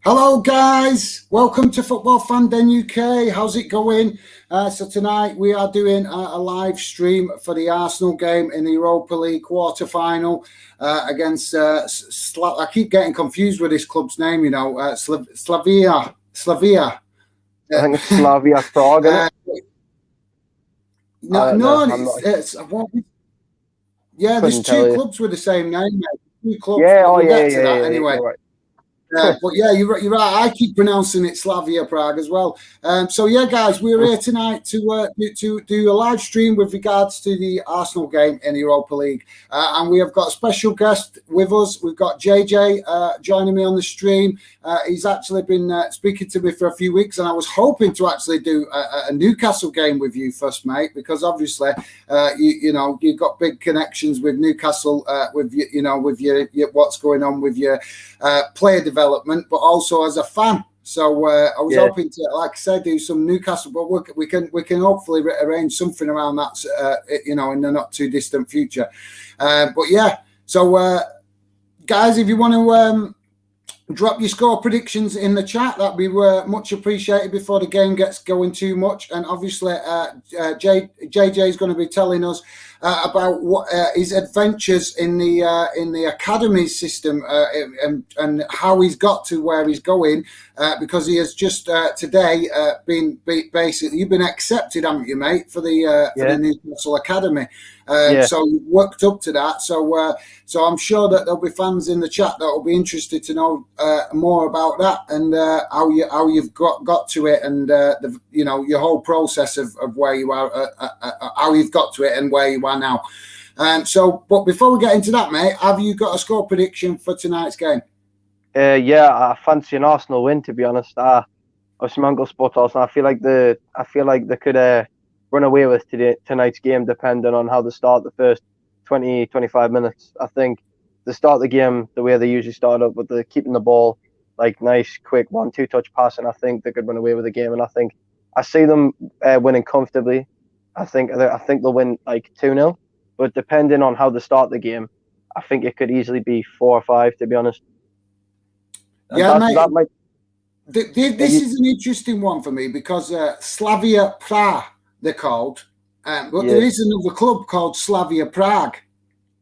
Hello guys, welcome to Football Fan Den UK. How's it going? So tonight we are doing a live stream for the Arsenal game in the Europa League Quarter-Final against I keep getting confused with this club's name, Slavia. I think it's Slavia Praha. There's two clubs with the same name. Two clubs. Anyway. Right. But yeah, you're right. I keep pronouncing it Slavia Prague as well. So yeah, guys, we're here tonight to do a live stream with regards to the Arsenal game in the Europa League, and we have got a special guest with us. We've got JJ joining me on the stream. He's actually been speaking to me for a few weeks, and I was hoping to actually do a Newcastle game with you first, mate, because obviously you've got big connections with Newcastle, with your what's going on with your player development, but also as a fan. So I was hoping to, like I said, do some Newcastle, but we can hopefully arrange something around that, in the not too distant future. But yeah, so guys, if you want to drop your score predictions in the chat, that'd be much appreciated before the game gets going too much. And obviously, JJ is going to be telling us about what his adventures in the academy system and how he's got to where he's going, because he has just today been basically, you've been accepted, haven't you, mate, for the Newcastle Academy. So you worked up to that. So I'm sure that there'll be fans in the chat that will be interested to know more about that and how you've got to it, and your whole process of where you are, how you've got to it, and where you are now. But before we get into that, mate, have you got a score prediction for tonight's game? I fancy an Arsenal win, to be honest. Obviously, my uncle sport Arsenal. I feel like they could run away with tonight's game, depending on how they start the first 20-25 minutes. I think they start the game the way they usually start up, with the keeping the ball, like nice, quick 1-2 touch pass, and I think they could run away with the game. And I see them winning comfortably. I think they'll win like 2-0, but depending on how they start the game, I think it could easily be 4 or 5, to be honest. And this is an interesting one for me, because Slavia Praha, they're called, but there is another club called Slavia Prague,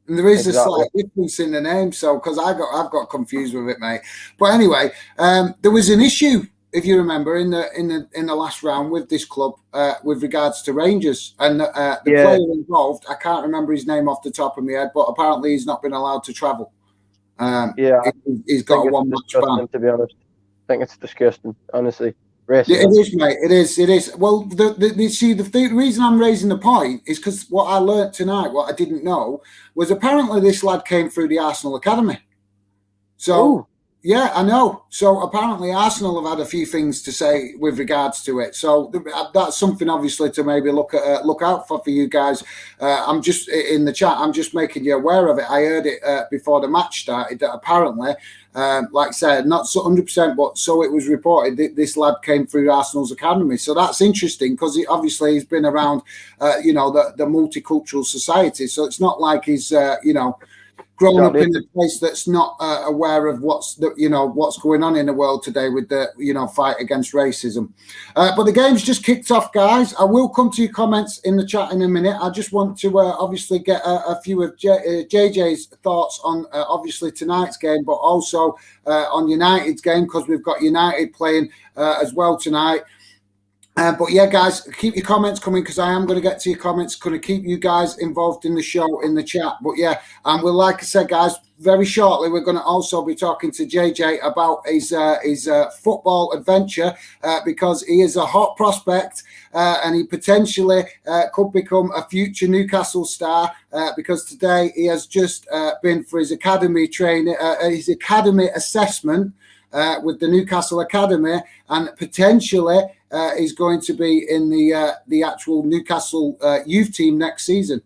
and there is a slight difference in the name. So, because I've got confused with it, mate. But anyway, there was an issue, if you remember, in the last round with this club with regards to Rangers, and the player involved, I can't remember his name off the top of my head, but apparently he's not been allowed to travel. He's got a one-match ban. To be honest, I think it's disgusting, honestly. It is, mate. It is. Well, the reason I'm raising the point is because what I learnt tonight, what I didn't know, was apparently this lad came through the Arsenal Academy. So, yeah, I know. So apparently Arsenal have had a few things to say with regards to it. So that's something, obviously, to maybe look out for you guys. I'm just in the chat. I'm just making you aware of it. I heard it before the match started that apparently, like I said, not 100%, but so it was reported that this lad came through Arsenal's academy. So that's interesting, because he's been around, the multicultural society. So it's not like he's, grown up in a place that's not aware of what's going on in the world today with the fight against racism. But the game's just kicked off, guys. I will come to your comments in the chat in a minute. I just want to obviously get a few of JJ's thoughts on obviously tonight's game, but also on United's game, because we've got United playing as well tonight. But yeah, guys, keep your comments coming, because I am going to get to your comments. Going to keep you guys involved in the show in the chat. But yeah, and we'll, like I said, guys, very shortly we're going to also be talking to JJ about his football adventure, because he is a hot prospect and he potentially could become a future Newcastle star, because today he has just been for his academy training, his academy assessment with the Newcastle Academy, and potentially is going to be in the actual Newcastle youth team next season.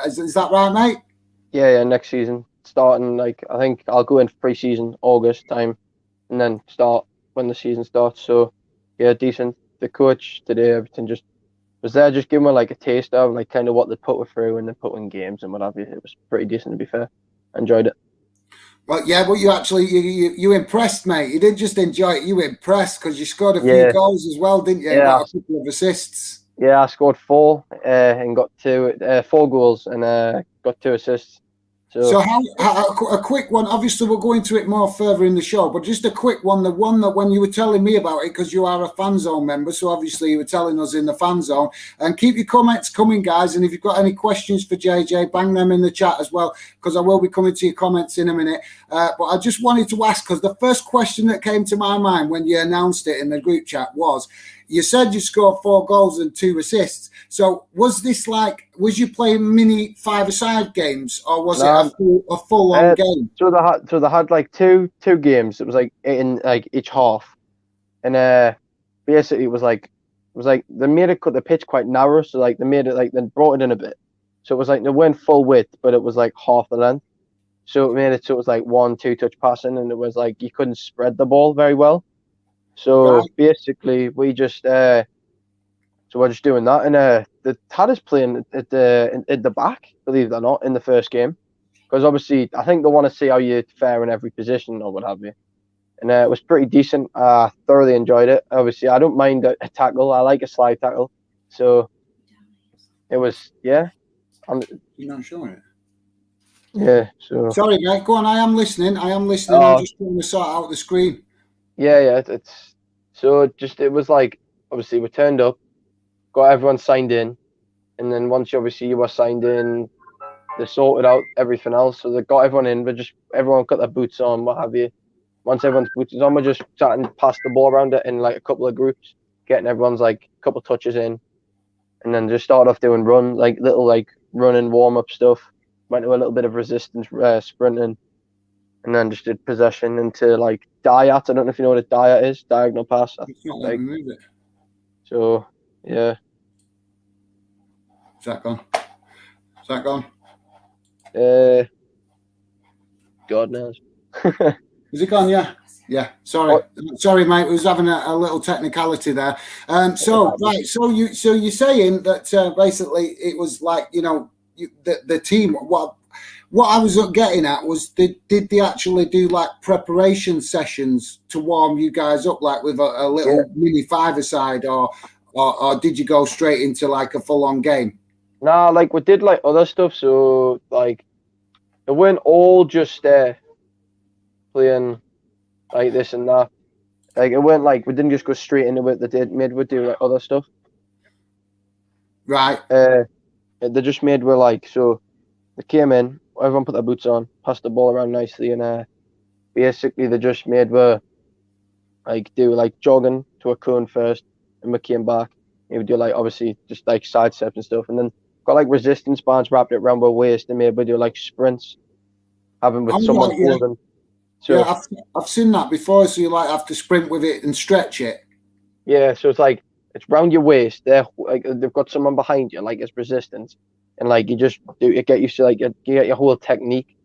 Is that right, mate? Yeah, next season. Starting, I think I'll go in for pre-season, August time, and then start when the season starts. So, yeah, decent. The coach today, everything just was there, just giving me a taste of kind of what they put her through and they put in games and what have you. It was pretty decent, to be fair. I enjoyed it. Well, yeah, but you impressed, mate. You didn't just enjoy it; you impressed because you scored a few Yeah, goals as well, didn't you? And yeah, got a couple of assists. yeah. I scored four and got four goals and got 2 assists. So, So a quick one. Obviously, we'll go into it more further in the show, but just a quick one. The one that when you were telling me about it, because you are a fan zone member, so obviously you were telling us in the fan zone. And keep your comments coming, guys. And if you've got any questions for JJ, bang them in the chat as well, because I will be coming to your comments in a minute. But I just wanted to ask, because the first question that came to my mind when you announced it in the group chat was, you said you scored 4 goals and 2 assists. So was this was you playing mini 5-a-side games, or was it no, a full on game? so they had like two games. It was like in like each half, and basically it was like they made the pitch quite narrow. So like they made it like they brought it in a bit. So it was like they weren't full width, but it was like half the length. So it made it so it was like 1-2 touch passing, and it was like you couldn't spread the ball very well. So Right. basically, we're just doing that, and the had us playing at the back, believe it or not, in the first game, because obviously I think they want to see how you fare in every position or what have you, and it was pretty decent. I thoroughly enjoyed it. Obviously, I don't mind a tackle. I like a slide tackle, so it was You're not sure it. yeah. So Sorry, mate. Go on. I am listening. I'm uh, just trying to sort out the screen. yeah, it's so just it was like obviously we turned up, got everyone signed in, and then once you were signed in, they sorted out everything else. So they got everyone in, but just everyone got their boots on, what have you. Once everyone's boots is on, we're just starting to pass the ball around it in like a couple of groups, getting everyone's like a couple of touches in, and then just start off doing little running warm up stuff. Went to a little bit of resistance sprinting, and then just did possession into like diet. I don't know if you know what a diet is, diagonal pass. It's not letting Like me move it. so, yeah. Is that gone? Is that gone? God knows. Is it gone? Yeah. Yeah. Sorry. Sorry, mate. We was having a little technicality there. So right. So you're saying that basically it was like the team. What I was getting at was did they actually do like preparation sessions to warm you guys up, like with a little mini 5-a-side, or did you go straight into like a full on game? Nah, like we did like other stuff. So like it weren't all just playing like this and that. Like it weren't like we didn't just go straight into it. They did made we do like other stuff. Right. They just made we like so they came in, everyone put their boots on, passed the ball around nicely, and basically they just made we like do like jogging to a cone first, and we came back. And we do like obviously just like side steps and stuff, and then got like resistance bands wrapped it around our waist, and made we do like sprints, having with someone Right, yeah. holding. Yeah, So I've seen that before. So you like have to sprint with it and stretch it. yeah, so it's like it's round your waist. They're like they've got someone behind you, like it's resistance, and like you just do you get used to like you get your whole technique,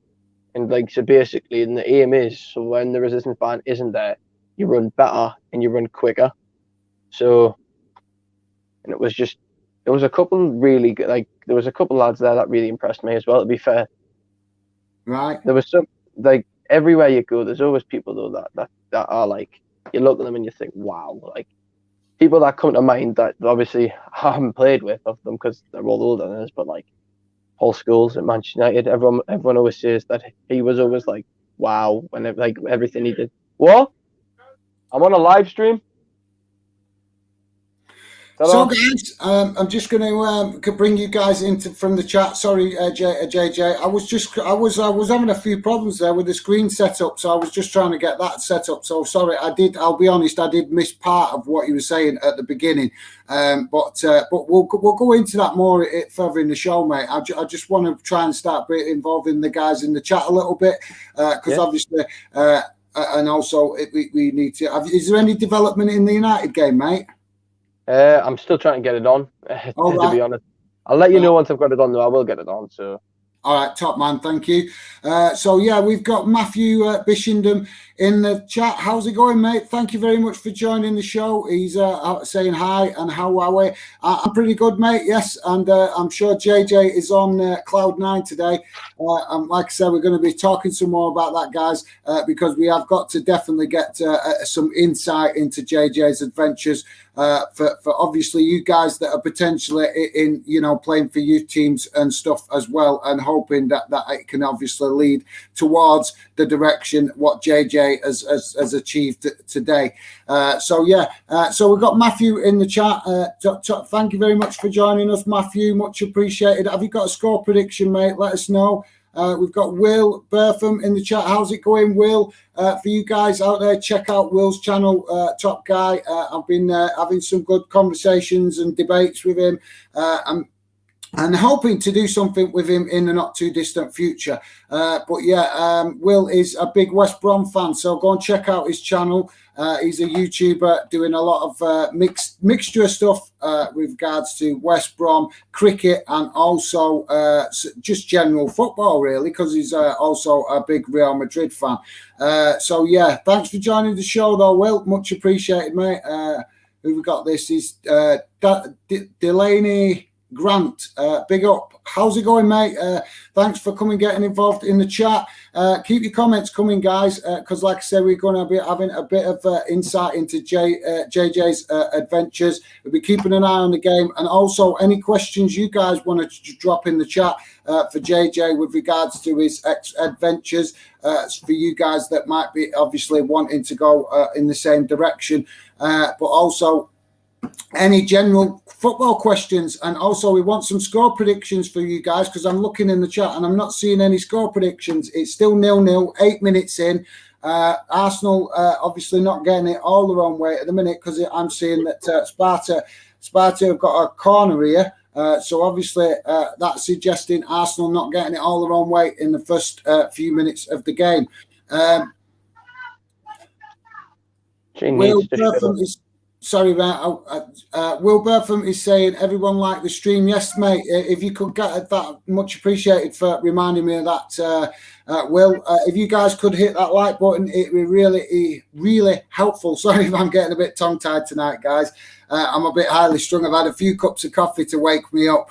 and like so basically, and the aim is so when the resistance band isn't there, you run better and you run quicker. So, and it was a couple really good, like there was a couple lads there that really impressed me as well. To be fair, Right. there was some like everywhere you go, there's always people though that are like you look at them and you think, wow, like people that come to mind that obviously I haven't played with of them because they're all older than us, but like Paul Scholes at Manchester United, everyone always says that he was always like, wow, when like everything he did. What? I'm on a live stream. So, Hello. guys, I'm just going to bring you guys into from the chat. Sorry, JJ. I was having a few problems there with the screen setup, so I was just trying to get that set up. So sorry, I'll be honest, I did miss part of what you were saying at the beginning. But we'll go into that more further in the show, mate. I just want to try and start involving the guys in the chat a little bit because obviously. And also, we need to. Is there any development in the United game, mate? I'm still trying to get it on, to be honest. I'll let you know once I've got it on, though. I will get it on, so. All right, top man, thank you. So yeah, we've got Matthew Bishindham in the chat. How's it going, mate? Thank you very much for joining the show. He's saying hi and how are we? I'm pretty good, mate. Yes, and I'm sure JJ is on cloud 9 today. And like I said, we're going to be talking some more about that, guys, because we have got to definitely get some insight into JJ's adventures. For obviously you guys that are potentially in playing for youth teams and stuff as well, and hoping that it can obviously lead towards the direction what JJ has achieved today. So we've got Matthew in the chat. Thank you very much for joining us, Matthew. Much appreciated. Have you got a score prediction, mate? Let us know. We've got Will Bertham in the chat. How's it going, Will? For you guys out there, check out Will's channel, top guy. I've been having some good conversations and debates with him, and hoping to do something with him in the not too distant future. Will is a big West Brom fan, so go and check out his channel. He's a YouTuber doing a lot of mixture of stuff with regards to West Brom, cricket, and also just general football, really, because he's also a big Real Madrid fan. Thanks for joining the show, though, Will. Much appreciated, mate. Who we got? This is Delaney Grant, big up. How's it going, mate? Thanks for getting involved in the chat. Keep your comments coming, guys, because like I said, we're going to be having a bit of insight into JJ's adventures. We'll be keeping an eye on the game, and also any questions you guys want to drop in the chat for JJ with regards to his adventures, for you guys that might be obviously wanting to go in the same direction, but also any general football questions. And also we want some score predictions for you guys, because I'm looking in the chat and I'm not seeing any score predictions. It's still 0-0, 8 minutes in. Arsenal obviously not getting it all their own way at the minute, because I'm seeing that Sparta have got a corner here. So obviously that's suggesting Arsenal not getting it all their own way in the first few minutes of the game. Will Bertham is... Sorry, mate. Will Bertham is saying, everyone like the stream. Yes, mate. If you could get that, much appreciated for reminding me of that, Will. If you guys could hit that like button, it would be really helpful. Sorry if I'm getting a bit tongue-tied tonight, guys. I'm a bit highly strung. I've had a few cups of coffee to wake me up.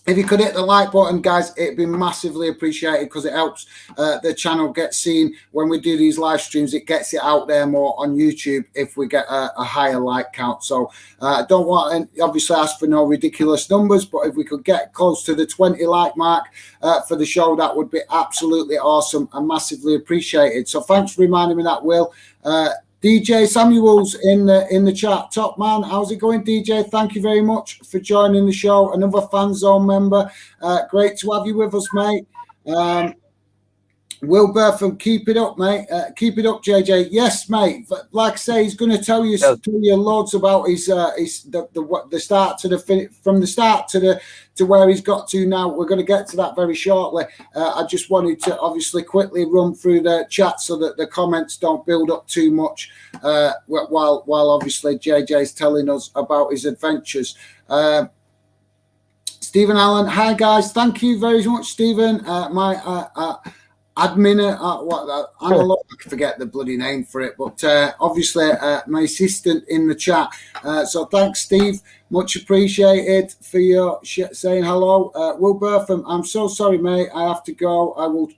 If you could hit the like button, guys, it'd be massively appreciated, because it helps the channel get seen. When we do these live streams, it gets it out there more on YouTube if we get a higher like count. So I don't want to obviously ask for no ridiculous numbers, but if we could get close to the 20 like mark for the show, that would be absolutely awesome and massively appreciated. So thanks for reminding me that, Will. DJ Samuels in the chat. Top man, how's it going, DJ? Thank you very much for joining the show. Another fan zone member. Great to have you with us, mate. Will Bertham, keep it up, mate. Keep it up, JJ. Yes, mate. Like I say, he's going to tell you loads about his the start to the finish, from the start to where he's got to now. We're going to get to that very shortly. I just wanted to obviously quickly run through the chat so that the comments don't build up too much while obviously JJ's telling us about his adventures. Stephen Allen, hi guys. Thank you very much, Stephen. Admin, I forget the bloody name for it, but obviously my assistant in the chat. So thanks, Steve. Much appreciated for your saying hello. Will Bertham, I'm so sorry, mate. I have to go. I will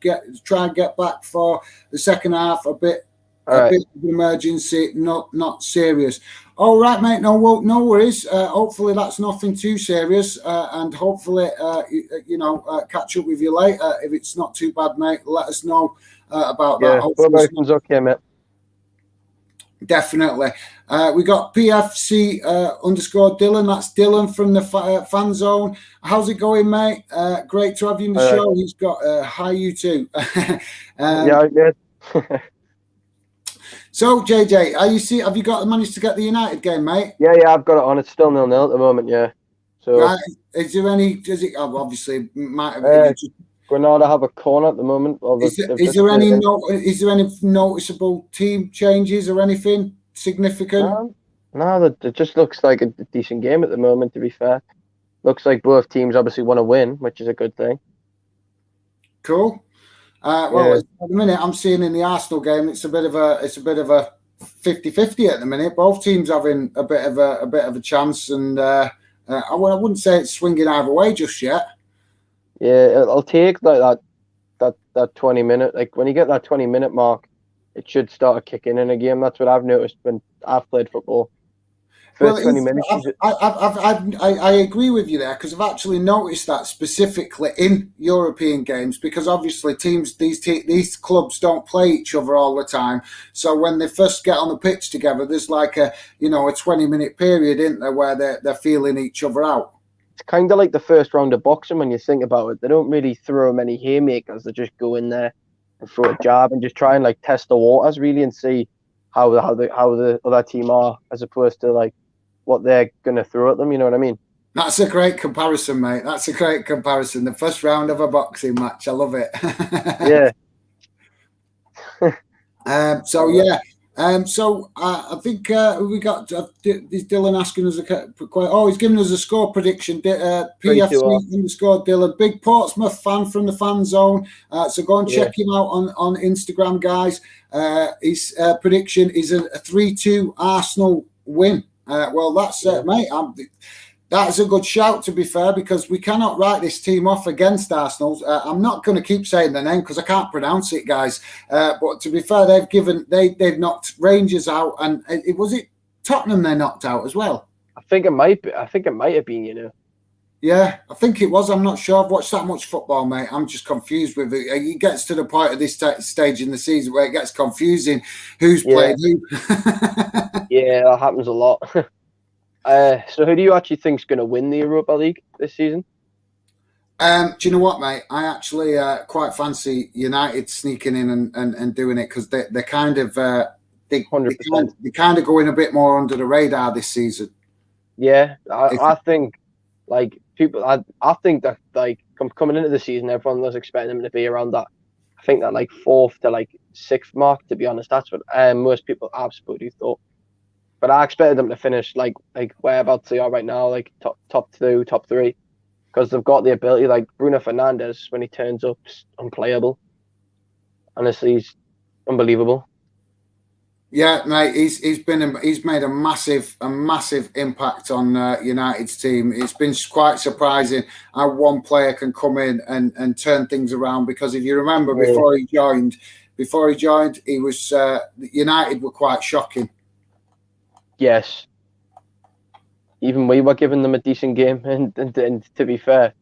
try and get back for the second half. A bit of emergency, not serious. All right, mate. No worries. Hopefully that's nothing too serious, and hopefully, catch up with you later. If it's not too bad, mate, let us know about that. Hopefully it's okay, mate. Definitely. We got PFC _Dylan. That's Dylan from the fan zone. How's it going, mate? Great to have you in the show. He's got hi, you too. Yeah. So, JJ, have you managed to get the United game, mate? Yeah, I've got it on. It's still 0-0 at the moment, yeah. So, right. Is there any? Obviously might have. Granada have a corner at the moment. Is there any noticeable team changes or anything significant? No, it just looks like a decent game at the moment. To be fair, looks like both teams obviously want to win, which is a good thing. Cool. Well, at the minute I'm seeing in the Arsenal game, it's a bit of a 50-50 at the minute. Both teams having a bit of a chance, and I wouldn't say it's swinging either way just yet. Yeah, it'll take like that 20-minute. Like when you get that 20-minute mark, it should start kicking in a game. That's what I've noticed when I've played football. First 20 minutes. I agree with you there, because I've actually noticed that specifically in European games, because obviously these clubs don't play each other all the time. So when they first get on the pitch together, there's like a 20-minute period, isn't there, where they're feeling each other out. It's kind of like the first round of boxing when you think about it. They don't really throw many haymakers. They just go in there and throw a jab and just try and like test the waters really and see how the other team are, as opposed to like what they're going to throw at them, you know what I mean? That's a great comparison, mate. That's a great comparison. The first round of a boxing match. I love it. Yeah. I think we got is Dylan asking us he's giving us a score prediction. PFC_Dylan, big Portsmouth fan from the fan zone. So go and check him out on Instagram, guys. His prediction is a 3-2 Arsenal win. Well, that's mate. That's a good shout, to be fair, because we cannot write this team off against Arsenal. I'm not going to keep saying the name because I can't pronounce it, guys. But to be fair, they've knocked Rangers out, and was it Tottenham they knocked out as well? I think it might have been, Yeah, I think it was. I'm not sure. I've watched that much football, mate. I'm just confused with it. It gets to the point of this stage in the season where it gets confusing who's played who. Yeah, that happens a lot. So who do you actually think is going to win the Europa League this season? Do you know what, mate? I actually quite fancy United sneaking in and doing it, because they're kind of they kind of going a bit more under the radar this season. Yeah, I think like people. I think that like coming into the season, everyone was expecting them to be around that. I think that like 4th to like 6th mark. To be honest, that's what most people absolutely thought. But I expected them to finish like whereabouts they are right now, like top 2, top 3, because they've got the ability. Like Bruno Fernandes, when he turns up, is unplayable. Honestly, he's unbelievable. Yeah, mate, he's made a massive impact on United's team. It's been quite surprising how one player can come in and turn things around. Because if you remember, before he joined, he was United were quite shocking. Yes. Even we were giving them a decent game, and to be fair,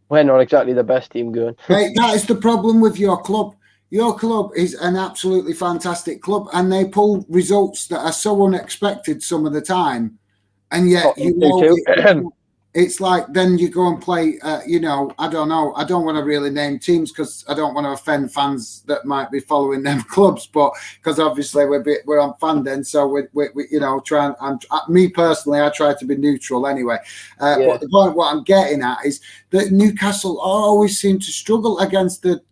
we're not exactly the best team going. Mate, that is the problem with your club. Your club is an absolutely fantastic club, and they pull results that are so unexpected some of the time, and yet it's like then you go and play. I don't know. I don't want to really name teams because I don't want to offend fans that might be following them clubs, but because obviously we're on fan den, so we trying. Me personally, I try to be neutral anyway. But the point what I'm getting at is that Newcastle always seem to struggle against the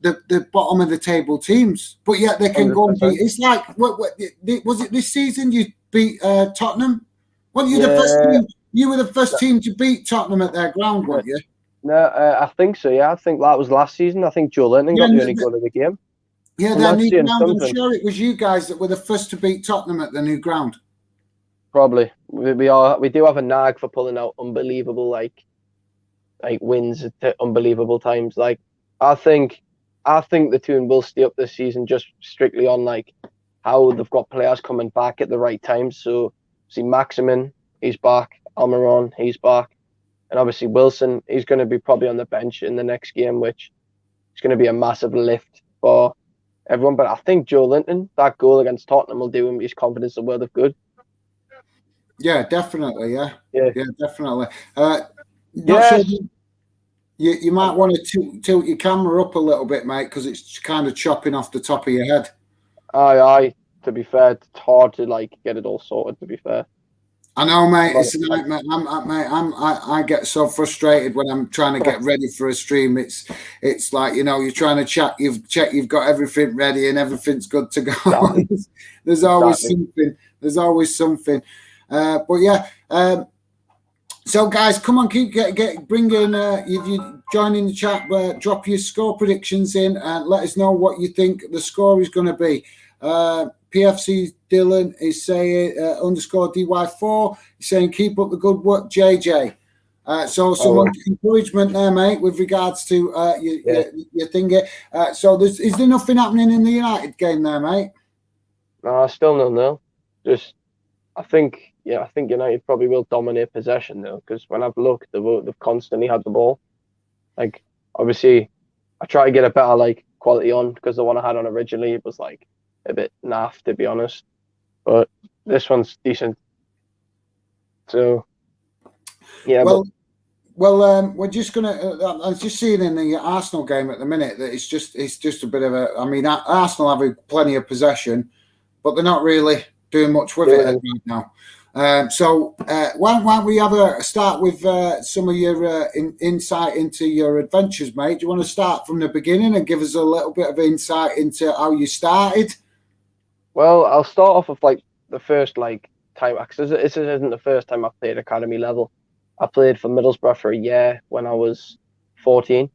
bottom of the table teams, but yet they can 100%. Go and beat. It's like was it this season you beat Tottenham? Weren't you the first team? You were the first team to beat Tottenham at their ground, weren't you? No, I think so, yeah. I think that was last season. I think Joe Linton got the only goal of the game. Yeah, their new ground. I'm sure it was you guys that were the first to beat Tottenham at the new ground. Probably. We do have a nag for pulling out unbelievable like wins at unbelievable times. Like I think the team will stay up this season just strictly on like how they've got players coming back at the right time. So see Maximin, he's back. Almiron, he's back. And obviously Wilson, he's going to be probably on the bench in the next game, which is going to be a massive lift for everyone. But I think Joe Linton, that goal against Tottenham will do him his confidence a world of good. Yeah, definitely. Yeah, definitely. Sure you might want to tilt your camera up a little bit, mate, because it's kind of chopping off the top of your head. Aye. To be fair, it's hard to like get it all sorted. To be fair. I know, mate. It's a nightmare. I get so frustrated when I'm trying to get ready for a stream. It's like you're trying to check you've got everything ready and everything's good to go. Exactly. There's always something. But yeah, So, guys, come on, bring in. If you join in the chat, drop your score predictions in and let us know what you think the score is going to be. PFC Dylan is saying underscore DY4. He's saying keep up the good work, JJ. So some encouragement there, mate, with regards to your thing. So is there nothing happening in the United game there, mate? No, still 0-0. Just I think United probably will dominate possession though, because when I've looked, they've constantly had the ball. Like obviously, I try to get a better like quality on because the one I had on originally was like a bit naff to be honest, but this one's decent. So yeah, we're just gonna. I was just seeing in the Arsenal game at the minute that it's just a bit of a. I mean, Arsenal have plenty of possession, but they're not really doing much with it right now. So why don't we have a start with some of your insight into your adventures, mate? Do you want to start from the beginning and give us a little bit of insight into how you started? Well, I'll start off with like the first like time, because this isn't the first time I've played academy level. I played for Middlesbrough for a year when I was 14.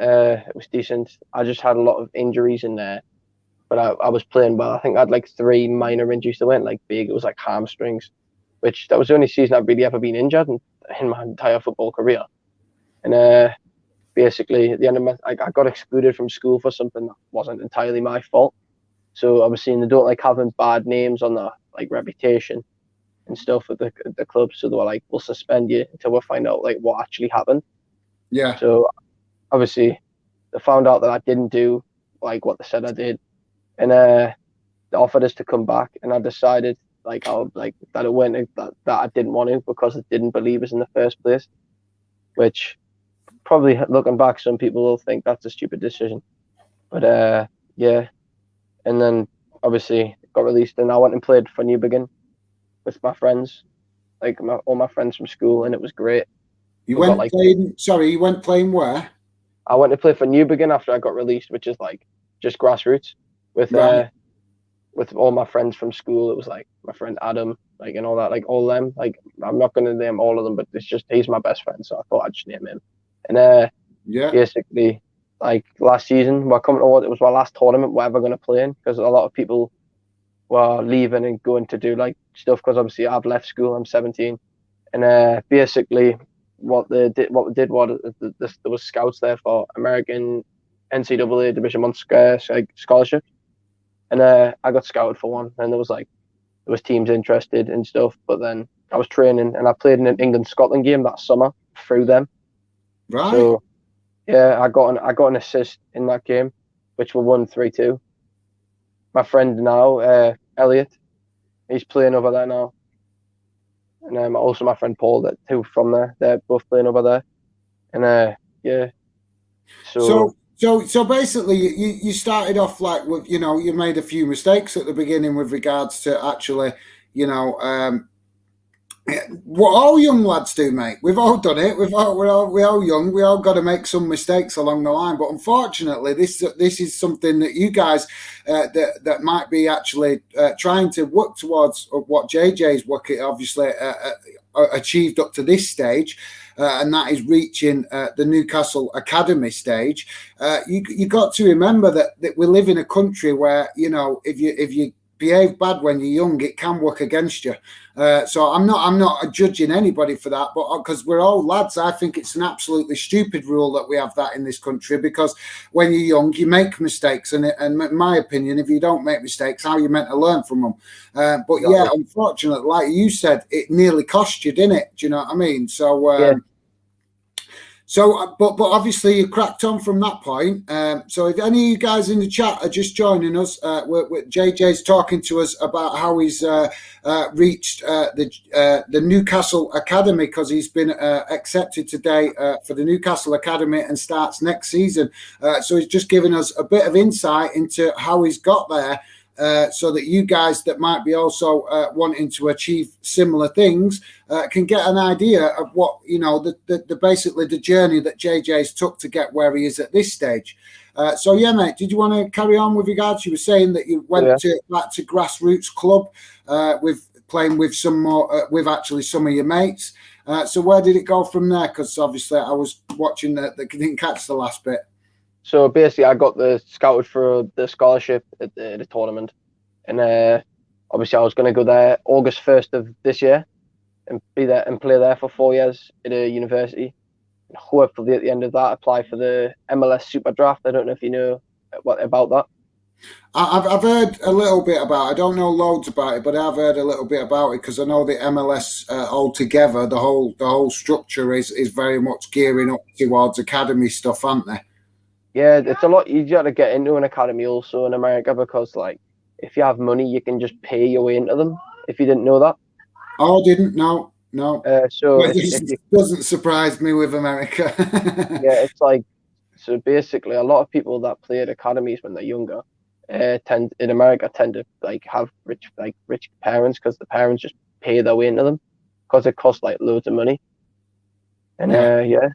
It was decent. I just had a lot of injuries in there, but I was playing well. I think I had like 3 minor injuries that weren't like big. It was like hamstrings, which that was the only season I've really ever been injured in my entire football career. And basically at the end of I got excluded from school for something that wasn't entirely my fault. So I was seeing they don't like having bad names on their like reputation and stuff at the club. So they were like, we'll suspend you until we find out like what actually happened. Yeah. So obviously they found out that I didn't do like what they said I did, and they offered us to come back, and I decided like that it went that I didn't want to because it didn't believe us in the first place. Which probably looking back, some people will think that's a stupid decision, but yeah. And then obviously got released, and I went and played for Newbegin with my friends, like all my friends from school, and it was great. You went playing where? I went to play for Newbegin after I got released, which is like just grassroots with all my friends from school. It was like my friend Adam, like and all that, like all them. Like I'm not gonna name all of them, but it's just he's my best friend, so I thought I'd just name him. And basically, like last season, it was my last tournament we're ever going to play in because a lot of people were leaving and going to do like stuff because obviously I've left school. I'm 17, and basically what they did was there was scouts there for American NCAA Division 1 scholarships, and I got scouted for one, and there was teams interested and stuff. But then I was training and I played in an England-Scotland game that summer through them. Right. So yeah, I got an assist in that game, which we won 3-2. My friend now, Elliot, he's playing over there now, and also my friend Paul, who from there, they're both playing over there, and yeah. So basically, you started off like with you made a few mistakes at the beginning with regards to actually what all young lads do, mate. We've all done it. We're all young. We all got to make some mistakes along the line. But unfortunately, this is something that you guys that might be actually trying to work towards what JJ's working obviously achieved up to this stage. And that is reaching the Newcastle Academy stage. You got to remember that we live in a country where if you behave bad when you're young, it can work against you. So I'm not judging anybody for that, but because we're all lads, I think it's an absolutely stupid rule that we have that in this country, because when you're young, you make mistakes, and in my opinion, if you don't make mistakes, how are you meant to learn from them? But yeah, unfortunately, like you said, it nearly cost you, didn't it? Do you know what I mean? So yeah. So, but obviously you cracked on from that point. So if any of you guys in the chat are just joining us, JJ's talking to us about how he's reached the Newcastle Academy, because he's been accepted today for the Newcastle Academy and starts next season. So he's just giving us a bit of insight into how he's got there. So that you guys that might be also wanting to achieve similar things can get an idea of what the basically the journey that JJ's took to get where he is at this stage. So yeah, mate, did you want to carry on with regards? You were saying that you went back to grassroots club with playing with some more, with actually some of your mates. So where did it go from there? Because obviously I was watching didn't catch the last bit. So basically, I got scouted for the scholarship at the tournament, and obviously I was going to go there August 1st of this year, and be there and play there for 4 years at a university. And hopefully, at the end of that, apply for the MLS Super Draft. I don't know if you know what about that. I've heard a little bit about it. I don't know loads about it, but I've heard a little bit about it because I know the MLS altogether, the whole structure is very much gearing up towards academy stuff, aren't they? Yeah, it's a lot easier to get into an academy also in America because, like, if you have money, you can just pay your way into them. If you didn't know that. Oh, I didn't. No. So It doesn't surprise me with America. Yeah, it's like, so basically a lot of people that play at academies when they're younger, tend to like have rich parents because the parents just pay their way into them because it costs like loads of money. And yeah,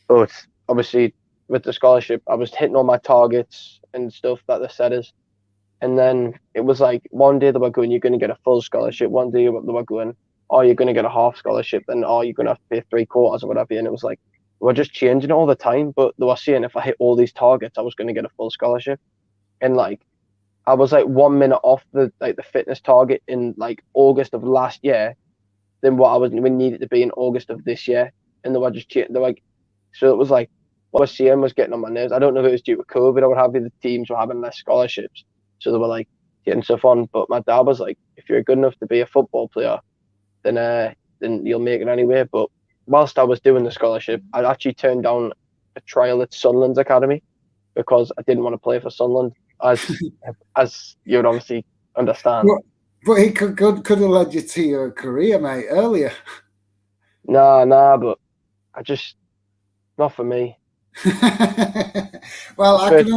but obviously with the scholarship, I was hitting all my targets and stuff that they said is. And then it was like one day they were going, you're going to get a full scholarship. One day they were going, oh, you're going to get a half scholarship. Then, oh, you're going to have to pay 3/4 or whatever. And it was like, we're just changing it all the time. But they were saying if I hit all these targets, I was going to get a full scholarship. And like, I was like 1 minute off the fitness target in like August of last year than what I was we needed to be in August of this year. And they were just changing. They're like, so it was like, what I was seeing was getting on my nerves. I don't know if it was due to COVID or what have you. The teams were having less scholarships. So they were like getting stuff on. But my dad was like, if you're good enough to be a football player, then you'll make it anyway. But whilst I was doing the scholarship, I actually turned down a trial at Sunderland's academy because I didn't want to play for Sunderland, as you would obviously understand. But he could have led you to your career, mate, earlier. Nah, but not for me. Well, I can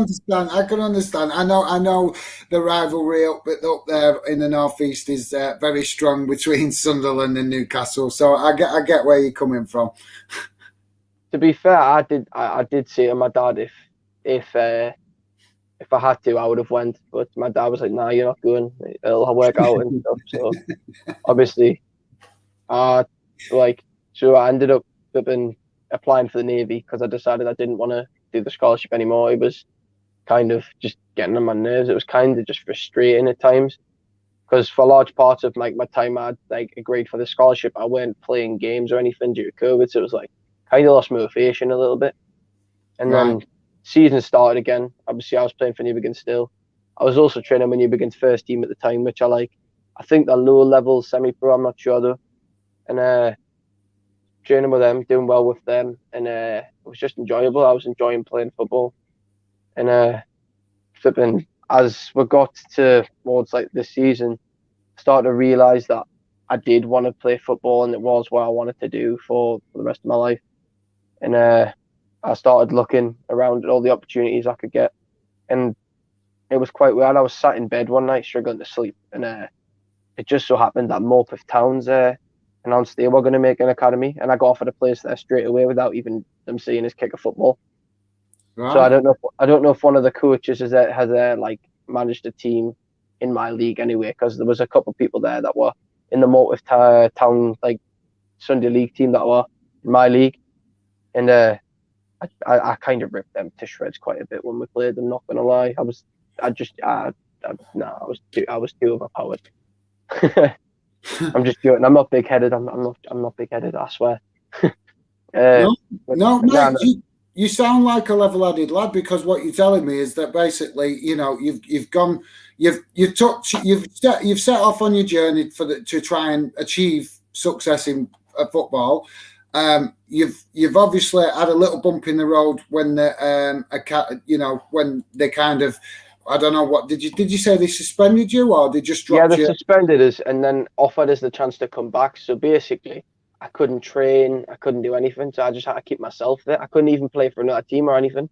understand. I know the rivalry up there in the northeast is very strong between Sunderland and Newcastle. So I get where you're coming from. To be fair, I did say to my dad if I had to, I would have went. But my dad was like, "Nah, you're not going. It'll work out and stuff." So obviously, so I ended up applying for the Navy because I decided I didn't want to do the scholarship anymore. It was kind of just getting on my nerves. It was kind of just frustrating at times because for large parts of like my time I'd like agreed for the scholarship, I weren't playing games or anything due to COVID, so it was like kind of lost motivation a little bit. And then season started again. Obviously I was playing for Newbigin still. I was also training with Newbigin's first team at the time, which I like. I think they're lower level semi-pro, I'm not sure though. And training with them, doing well with them, and it was just enjoyable. I was enjoying playing football, and flipping as we got towards like this season, I started to realise that I did want to play football, and it was what I wanted to do for the rest of my life. And I started looking around at all the opportunities I could get, and it was quite weird. I was sat in bed one night struggling to sleep, and it just so happened that Morpeth Town's announced they were going to make an academy, and I got offered a place there straight away without even them seeing us kick a football. Right. So I don't know if one of the coaches has like managed a team in my league anyway, because there was a couple of people there that were in the Morpeth Town like Sunday league team that were in my league, and I kind of ripped them to shreds quite a bit when we played them. Not gonna lie, I was too overpowered. I'm just joking. I'm not big headed. I'm not big headed. I swear. No. You sound like a level-headed lad because what you're telling me is that basically, you know, you've set off on your journey to try and achieve success in football. You've obviously had a little bump in the road when when they kind of. I don't know what did you say they suspended you or they just dropped you? Yeah, they suspended us and then offered us the chance to come back. So basically, I couldn't train, I couldn't do anything, so I just had to keep myself there. I couldn't even play for another team or anything.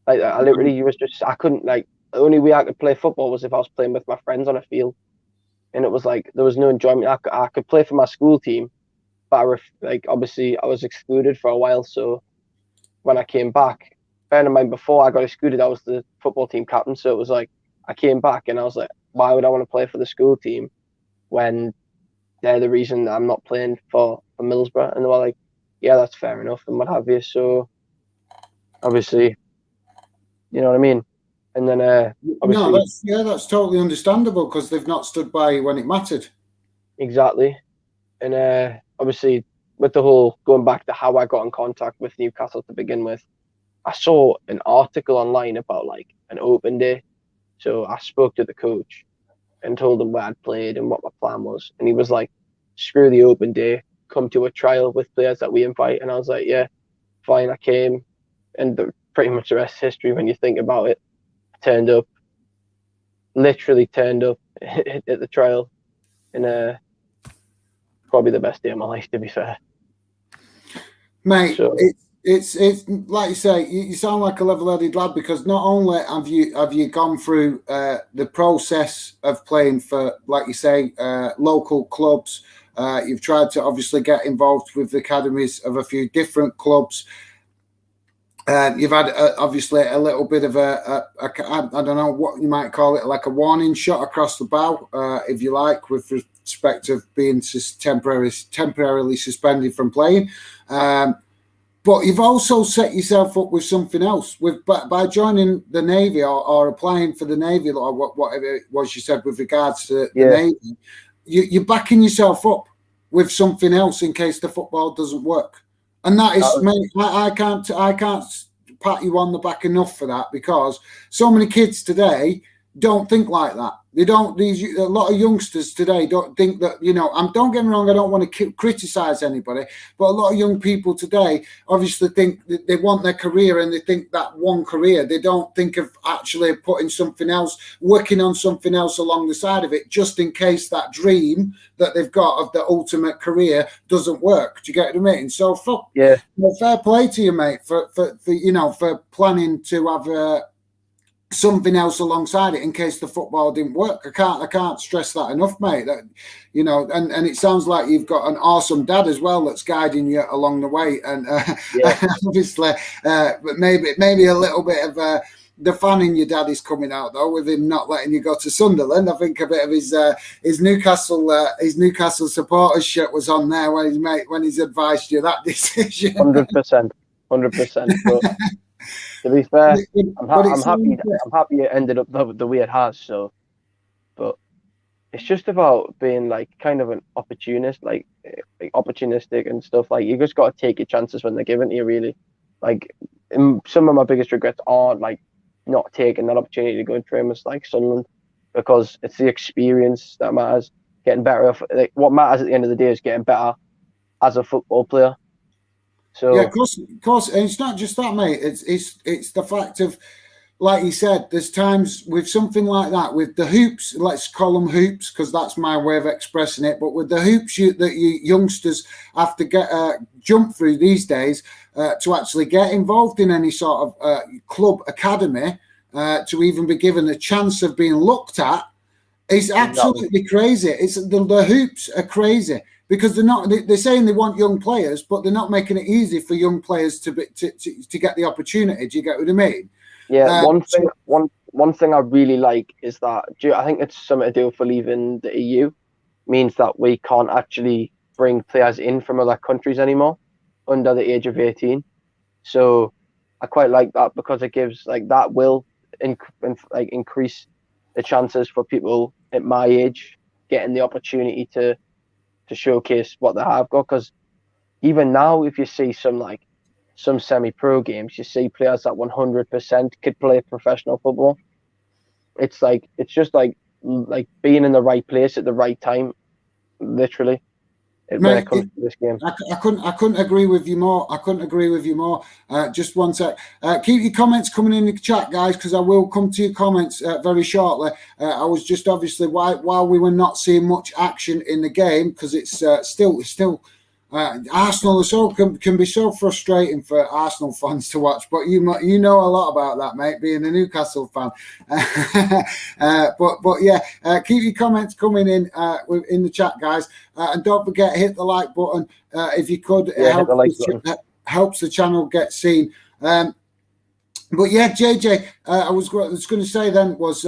Like I literally I couldn't the only way I could play football was if I was playing with my friends on a field, and it was like there was no enjoyment. I could play for my school team, but obviously I was excluded for a while. So when I came back. Bearing in mind, before I got excluded, I was the football team captain. So it was like, I came back and I was like, why would I want to play for the school team when they're the reason I'm not playing for Middlesbrough. And they were like, yeah, that's fair enough and what have you. So obviously, you know what I mean? And then obviously... No, that's totally understandable because they've not stood by you when it mattered. Exactly. And obviously, with the whole going back to how I got in contact with Newcastle to begin with, I saw an article online about like an open day. So I spoke to the coach and told him where I'd played and what my plan was. And he was like, screw the open day, come to a trial with players that we invite. And I was like, yeah, fine. I came, and pretty much the rest is history when you think about it. I literally turned up at the trial, and probably the best day of my life, to be fair. Mate, so, it's like you say, you sound like a level-headed lad because not only have you gone through the process of playing for, like you say, local clubs. You've tried to obviously get involved with the academies of a few different clubs. You've had obviously a little bit of I don't know what you might call it, like a warning shot across the bow, if you like, with respect of being temporarily suspended from playing. But you've also set yourself up with something else by joining the Navy or applying for the Navy or whatever it was you said with regards to the Navy. You're backing yourself up with something else in case the football doesn't work. And that is, mate, I can't pat you on the back enough for that because so many kids today don't think like that. They don't. A lot of youngsters today don't think that, don't get me wrong, I don't want to criticize anybody, but a lot of young people today obviously think that they want their career and they think that one career. They don't think of actually putting something else, working on something else along the side of it, just in case that dream that they've got of the ultimate career doesn't work. Do you get what I mean? So fair play to you, mate, for planning to have something else alongside it in case the football didn't work. I can't stress that enough, mate. That, and it sounds like you've got an awesome dad as well that's guiding you along the way. And obviously, but maybe a little bit of the fan in your dad is coming out though, with him not letting you go to Sunderland. I think a bit of his Newcastle supporters shirt was on there when he's advised you that decision. 100%. But to be fair, I'm happy it ended up the way it has. So, but it's just about being like kind of an opportunist, like opportunistic and stuff. Like you just got to take your chances when they're given to you. Really, like some of my biggest regrets are like not taking that opportunity to go and train with like Sunderland, because it's the experience that matters. Getting better. Like what matters at the end of the day is getting better as a football player. So yeah, of course, and it's not just that, mate. It's the fact of, like you said, there's times with something like that, with the hoops. Let's call them hoops because that's my way of expressing it. But with the hoops that you youngsters have to get jump through these days to actually get involved in any sort of club academy, to even be given a chance of being looked at, is absolutely crazy. It's the hoops are crazy. Because they're saying they want young players, but they're not making it easy for young players to get the opportunity. Do you get what I mean? Yeah, one thing I really like is that I think it's something to do for leaving the EU, means that we can't actually bring players in from other countries anymore under the age of 18. So I quite like that because it gives like that will increase the chances for people at my age getting the opportunity to showcase what they have got. Because even now, if you see some semi-pro games, you see players that 100% could play professional football. It's just like being in the right place at the right time, literally. When it comes to this game, I couldn't agree with you more. Just one sec. Keep your comments coming in the chat, guys, because I will come to your comments very shortly. I was just obviously while we were not seeing much action in the game because it's still Arsenal can be so frustrating for Arsenal fans to watch, but you know a lot about that, mate, being a Newcastle fan. But yeah, keep your comments coming in the chat, guys, and don't forget hit the like button if you could. Helps the channel get seen. But yeah, JJ, I was going to say then was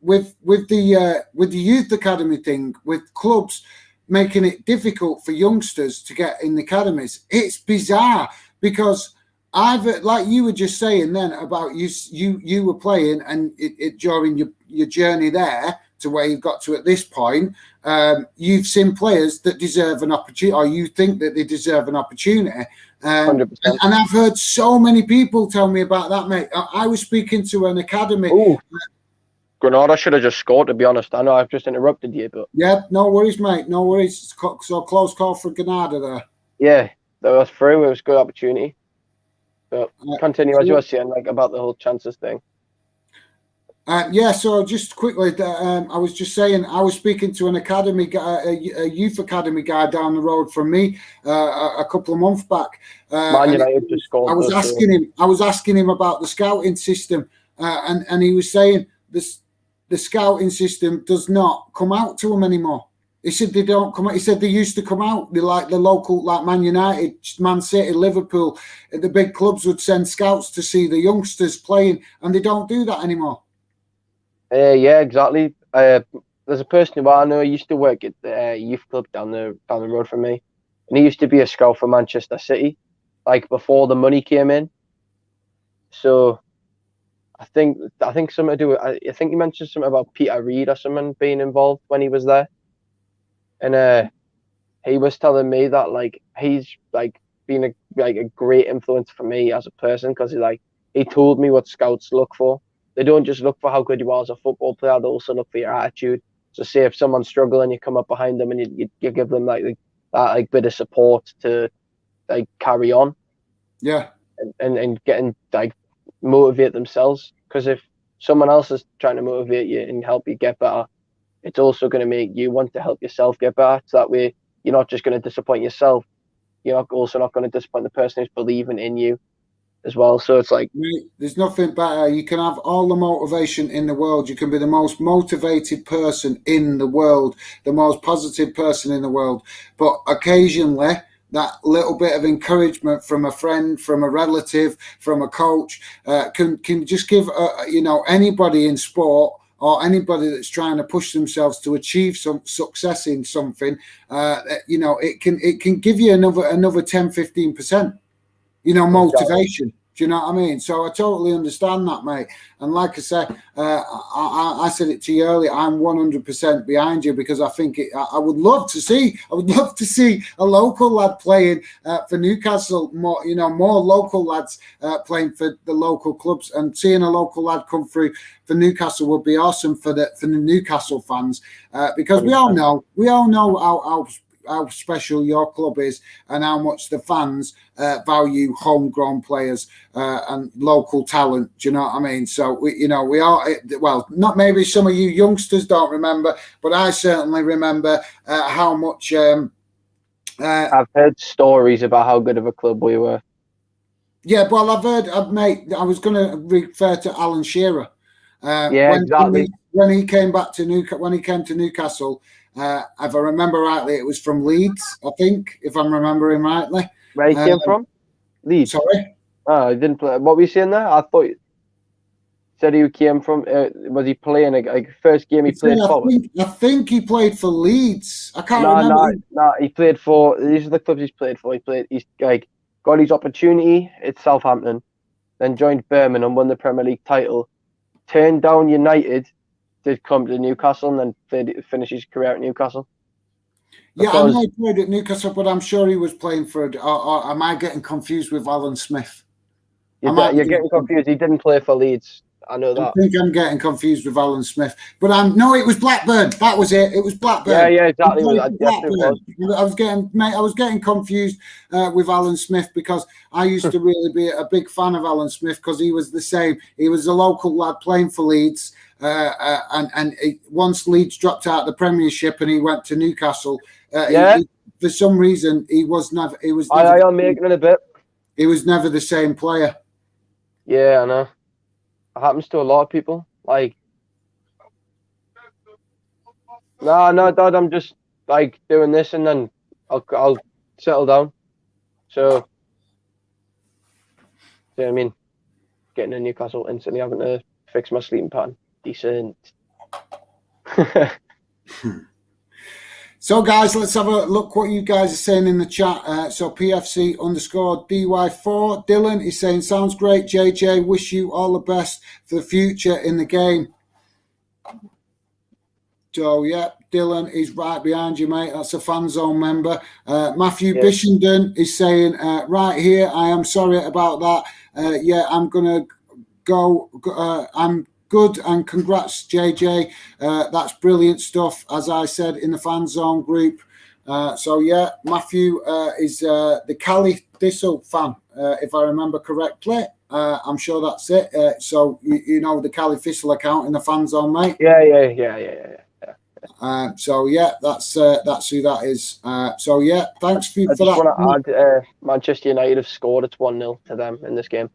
with the youth academy thing with clubs. making it difficult for youngsters to get in the academies. It's bizarre because like you were just saying then about you were playing and it during your journey there to where you've got to at this point, you've seen players that deserve an opportunity, or you think that they deserve an opportunity. 100%. And I've heard so many people tell me about that, mate. I was speaking to an academy. Ooh. Granada should have just scored, to be honest. I know I've just interrupted you, but... Yeah, no worries, mate. No worries. So close call for Granada there. Yeah, that was through. It was a good opportunity. But continue as you were saying, like, about the whole chances thing. So just quickly, I was just saying, I was speaking to an academy guy, a youth academy guy down the road from me a couple of months back. Man United just scored. I was asking him about the scouting system, and he was saying the scouting system does not come out to them anymore. He said they don't come out. He said they used to come out. They like the local, like Man United, Man City, Liverpool. The big clubs would send scouts to see the youngsters playing, and they don't do that anymore. Yeah, exactly. There's a person who I know used to work at the youth club down the road from me, and he used to be a scout for Manchester City, like before the money came in. So I think something to do with, I think he mentioned something about Peter Reid or someone being involved when he was there, and he was telling me that like he's like been a great influence for me as a person, because he told me what scouts look for. They don't just look for how good you are as a football player, they also look for your attitude. So say if someone's struggling, you come up behind them and you give them that bit of support to like carry on. Yeah. And getting like motivate themselves. Because if someone else is trying to motivate you and help you get better, it's also going to make you want to help yourself get better. So that way you're not just going to disappoint yourself. You're also not going to disappoint the person who's believing in you as well. So it's like, there's nothing better. You can have all the motivation in the world. You can be the most motivated person in the world, the most positive person in the world. But occasionally, that little bit of encouragement from a friend, from a relative, from a coach, can just give anybody in sport or anybody that's trying to push themselves to achieve some success in something. It can give you another 10-15%. Motivation. Do you know what I mean? So I totally understand that, mate. And like I said, I said it to you earlier, I'm 100% behind you, because I think I would love to see a local lad playing for Newcastle, more local lads playing for the local clubs, and seeing a local lad come through for Newcastle would be awesome for the Newcastle fans, because we all know how special your club is and how much the fans value homegrown players and local talent. Do you know what I mean? So we are, well, not maybe some of you youngsters don't remember, but I certainly remember how much. I've heard stories about how good of a club we were. Yeah, well, I've heard, mate. I was going to refer to Alan Shearer. Exactly. When he came to Newcastle. If I remember rightly, it was from Leeds, I think, if I'm remembering rightly. Where he came from? Leeds. Sorry? Oh, he didn't play. What were you saying there? I thought you said he came from, was he playing a first game he played for? I think he played for Leeds. I can't remember. No, he played for, these are the clubs he's played for. He's got his opportunity at Southampton, then joined Birmingham, won the Premier League title, turned down United, did come to Newcastle, and then finish his career at Newcastle. Yeah, I know he played at Newcastle, but I'm sure he was playing for. Or am I getting confused with Alan Smith? You're getting confused. He didn't play for Leeds. I know that. I think I'm getting confused with Alan Smith, but no, it was Blackburn. That was it. It was Blackburn. Yeah, exactly. I was getting confused with Alan Smith, because I used to really be a big fan of Alan Smith, because he was the same. He was a local lad playing for Leeds, and once Leeds dropped out of the Premiership and he went to Newcastle, for some reason he was never. I'm making it a bit. He was never the same player. Yeah, I know. It happens to a lot of people. Like, no, Dad, I'm just like doing this, and then I'll settle down. So, you know what I mean? Getting to Newcastle instantly, having to fix my sleeping pattern. Decent. So, guys, let's have a look what you guys are saying in the chat. So, PFC_DY4. Dylan is saying, sounds great, JJ. Wish you all the best for the future in the game. So, yeah, Dylan is right behind you, mate. That's a fan zone member. Matthew Bishenden is saying, right here, I am sorry about that. I'm going to go. I'm good, and congrats, JJ. That's brilliant stuff, as I said in the fan zone group. Matthew is the Cali Thistle fan, if I remember correctly. I'm sure that's it. So you know the Cali Thistle account in the fan zone, mate. Yeah. That's who that is. Thanks for that. I just want to add, Manchester United have scored. It's 1-0 to them in this game.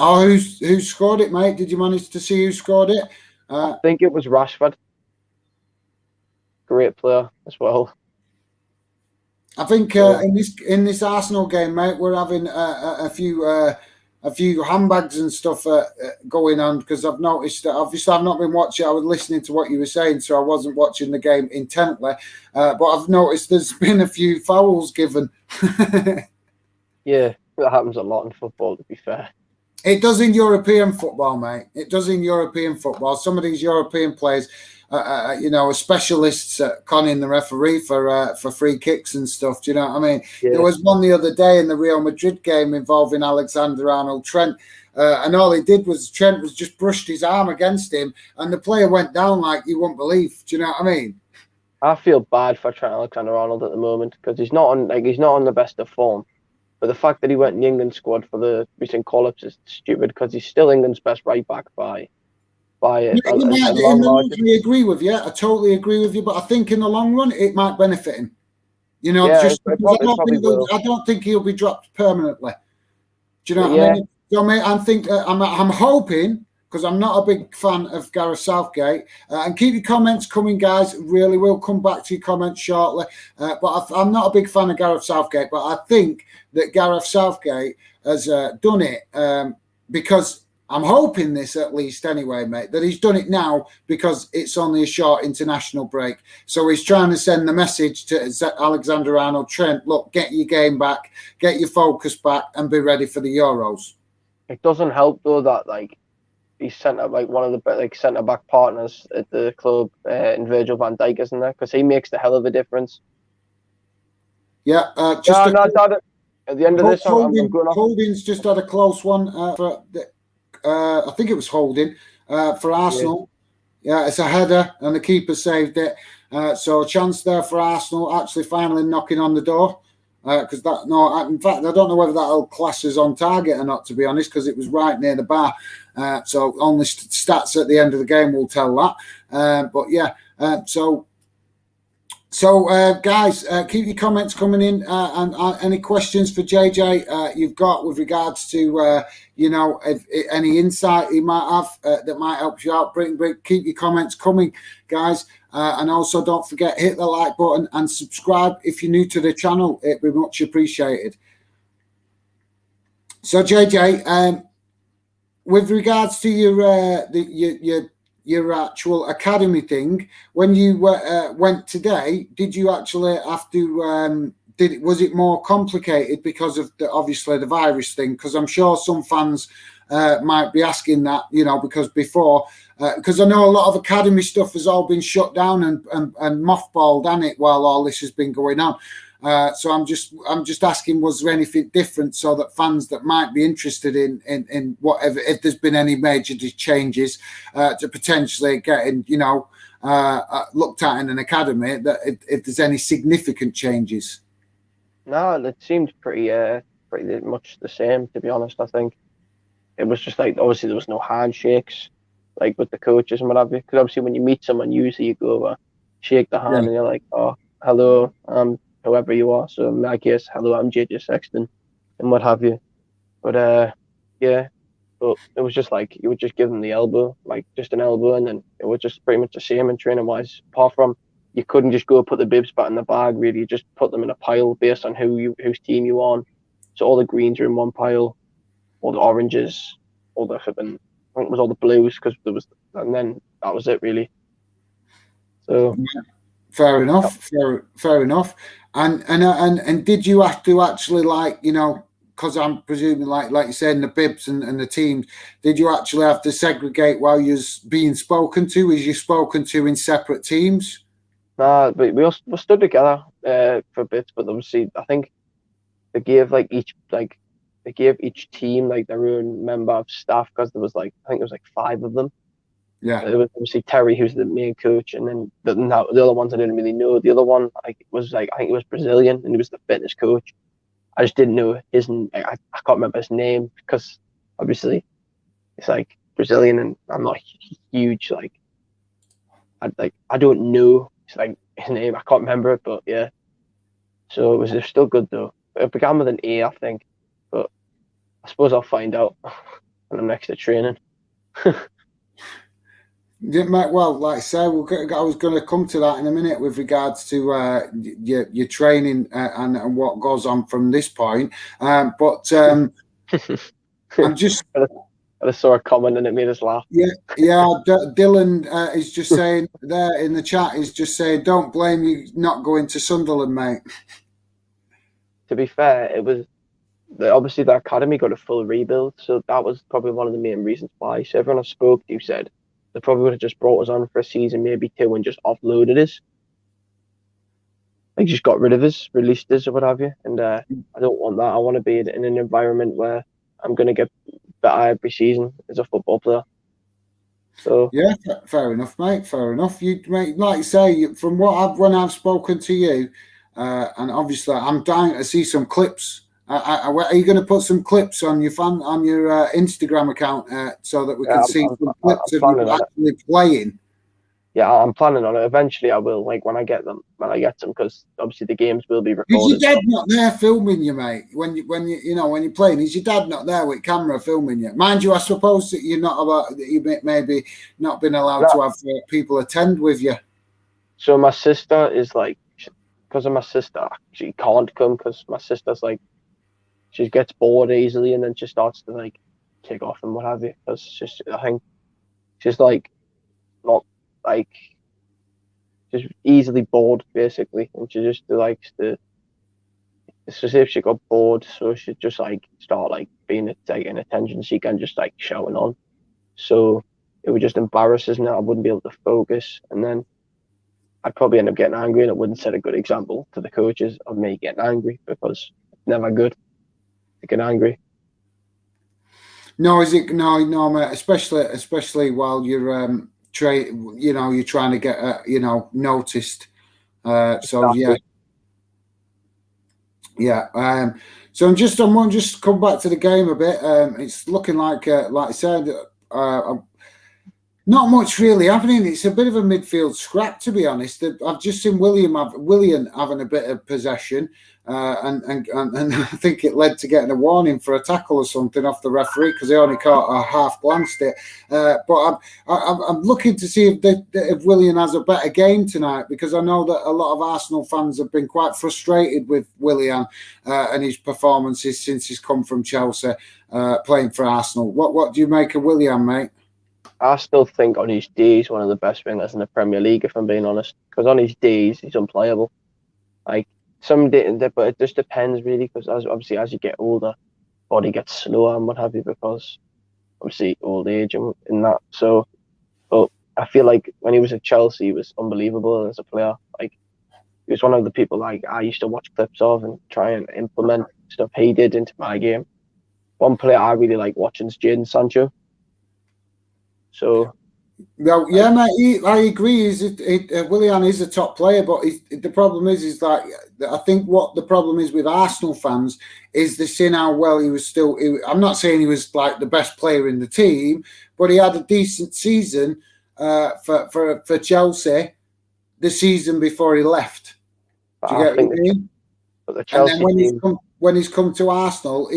Oh, who scored it, mate? Did you manage to see who scored it? I think it was Rashford. Great player as well. I think in this Arsenal game, mate, we're having a few handbags and stuff going on, because I've noticed that obviously I've not been watching. I was listening to what you were saying, so I wasn't watching the game intently. But I've noticed there's been a few fouls given. Yeah, that happens a lot in football, to be fair. It does in European football, mate. It does in European football. Some of these European players, are specialists at conning the referee for free kicks and stuff. Do you know what I mean? Yeah. There was one the other day in the Real Madrid game involving Alexander-Arnold Trent, and all he did was Trent was just brushed his arm against him, and the player went down like you wouldn't believe. Do you know what I mean? I feel bad for Trent Alexander-Arnold at the moment, because he's not on the best of form. But the fact that he went in the England squad for the recent call-ups is stupid, because he's still England's best right back by a long margin. I agree with you. I totally agree with you. But I think in the long run, it might benefit him. I don't think he'll be dropped permanently. Do you know what I mean? So, mate, I'm hoping, because I'm not a big fan of Gareth Southgate. And keep your comments coming, guys. Really will come back to your comments shortly. But I'm not a big fan of Gareth Southgate. But I think that Gareth Southgate has done it because I'm hoping this, at least anyway, mate, that he's done it now because it's only a short international break. So he's trying to send the message to Alexander-Arnold Trent, look, get your game back, get your focus back, and be ready for the Euros. It doesn't help, though, that, he's sent up one of the centre back partners at the club in Virgil van Dijk, isn't there? Because he makes the hell of a difference. Yeah, at the end of this, Holding's just had a close one I think it was Holding for Arsenal. Yeah, it's a header and the keeper saved it. So a chance there for Arsenal, actually finally knocking on the door. In fact, I don't know whether that'll class as on target or not, to be honest, because it was right near the bar. So only stats at the end of the game will tell that. Guys, keep your comments coming in and any questions for JJ you've got with regards to, if any insight you might have that might help you out. Keep your comments coming, guys. And also don't forget, hit the like button and subscribe if you're new to the channel. It'd be much appreciated. So, JJ, with regards to your actual academy thing, when you went today, did you actually have to? Was it more complicated because of obviously the virus thing? Because I'm sure some fans might be asking that, because before, because I know a lot of academy stuff has all been shut down and mothballed, hasn't it, while all this has been going on. So I'm just asking, was there anything different so that fans that might be interested in whatever, if there's been any major changes to potentially getting, looked at in an academy, that if there's any significant changes? No, it seemed pretty much the same, to be honest. I think it was just obviously there was no handshakes with the coaches and what have you, because obviously when you meet someone, usually you go over, shake the hand, and you're like, oh, hello, whoever you are. So in my case, hello, I'm JJ Sexton, and what have you. But but it was just you would just give them the elbow, just an elbow, and then it was just pretty much the same in training wise, apart from you couldn't just go put the bibs back in the bag, really. You just put them in a pile based on whose team you on. So all the greens are in one pile, all the oranges, all the flipping, I think it was all the blues, and then that was it, really. So Fair enough. Fair enough. And did you have to actually, like, because I'm presuming, like you said, in the bibs and the teams, did you actually have to segregate while you're being spoken to? Was you spoken to in separate teams? Nah, but we stood together for a bit, but obviously I think they gave each team like their own member of staff because there was I think there was 5 of them. Yeah. It was obviously Terry, who's the main coach, and then the other ones I didn't really know. The other one I think he was Brazilian and he was the fitness coach. I just didn't know I can't remember his name because obviously it's Brazilian and I'm not huge I don't know his name. I can't remember it, but yeah. So it was still good though. It began with an A, I think, but I suppose I'll find out when I'm next to training. Yeah, mate, well, like I say, I was going to come to that in a minute with regards to your training and what goes on from this point. But I'm just. I saw a comment and it made us laugh. Yeah. Dylan is just saying there in the chat. He's just saying, "Don't blame you not going to Sunderland, mate." To be fair, it was obviously the academy got a full rebuild, so that was probably one of the main reasons why. So everyone I spoke to said they probably would have just brought us on for a season, maybe 2, and just offloaded us. Just got rid of us, released us, or what have you. And I don't want that. I want to be in an environment where I'm going to get better every season as a football player. So yeah, fair enough, mate. Fair enough. You, mate, like you say, from when I've spoken to you, and obviously I'm dying to see some clips. Are you going to put some clips on your Instagram account so that we can see some clips of you actually playing? Yeah, I'm planning on it. Eventually, I will. When I get them, because obviously the games will be recorded. Is your dad not there filming you, mate? When you're playing, is your dad not there with camera filming you? Mind you, I suppose that you maybe not been allowed to have people attend with you. So my sister is because of my sister, she can't come because my sister's she gets bored easily and then she starts to kick off and what have you. Because I think she's not just easily bored basically, and she just likes to. It's as if she got bored, so she'd just start being taking attention seeker and just shouting on. So it would just embarrass us, and I wouldn't be able to focus, and then I'd probably end up getting angry, and it wouldn't set a good example to the coaches of me getting angry because it's never good to get angry. No, is it? No, mate. Especially while you're you're trying to get noticed. So yeah. So I'm just come back to the game a bit. It's looking like I said, not much really happening. It's a bit of a midfield scrap, to be honest. I've just seen William having a bit of possession, and I think it led to getting a warning for a tackle or something off the referee because he only caught a half glanced it. But I'm looking to see if William has a better game tonight, because I know that a lot of Arsenal fans have been quite frustrated with William and his performances since he's come from Chelsea playing for Arsenal. What do you make of William, mate? I still think on his day he's one of the best wingers in the Premier League, if I'm being honest. Because on his days he's unplayable. Some days, but it just depends really. Because as you get older, body gets slower and what have you. Because obviously old age and that. So, but I feel like when he was at Chelsea, he was unbelievable as a player. He was one of the people I used to watch clips of and try and implement stuff he did into my game. One player I really like watching is Jadon Sancho. So, well, yeah, mate, I agree. Willian is a top player, but the problem is that I think what the problem is with Arsenal fans is they're seeing how well he was still. I'm not saying he was the best player in the team, but he had a decent season for Chelsea the season before he left. Do you get what I mean? But the Chelsea when he's come to Arsenal,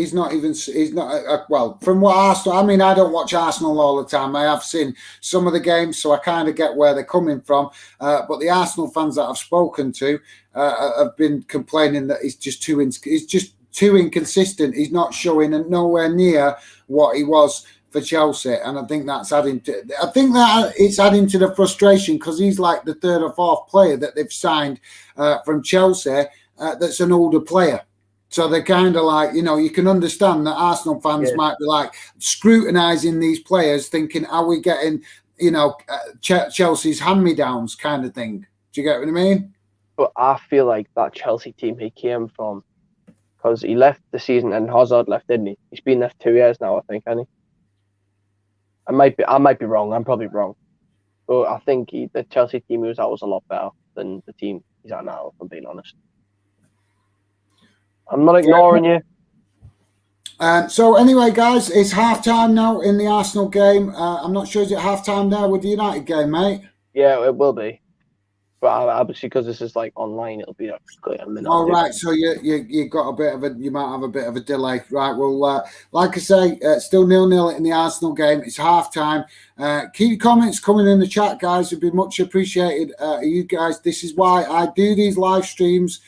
well, from what Arsenal, I mean, I don't watch Arsenal all the time. I have seen some of the games, so I kind of get where they're coming from. But the Arsenal fans that I've spoken to have been complaining that he's just too inconsistent. He's not showing nowhere near what he was for Chelsea, and I think that's adding to. I think that it's adding to the frustration because he's like the third or fourth player that they've signed from Chelsea that's an older player. So they're kind of like, you can understand that Arsenal fans might be like scrutinising these players, thinking, are we getting, Chelsea's hand-me-downs kind of thing? Do you get what I mean? But I feel like that Chelsea team he came from, because he left the season and Hazard left, didn't he? He's been there for 2 years now, I think, hasn't he? I might be wrong. I'm probably wrong. But I think the Chelsea team he was at was a lot better than the team he's at now, if I'm being honest. I'm not ignoring you. So anyway, guys, it's half-time now in the Arsenal game. I'm not sure, is it half-time now with the United game, mate? Yeah, it will be. But obviously, because this is like online, it'll be a minute. Oh, right. So you got a bit of you might have a bit of a delay. Right. Well, like I say, still 0-0 in the Arsenal game. It's half-time. Keep your comments coming in the chat, guys. It'd be much appreciated. You guys, this is why I do these live streams.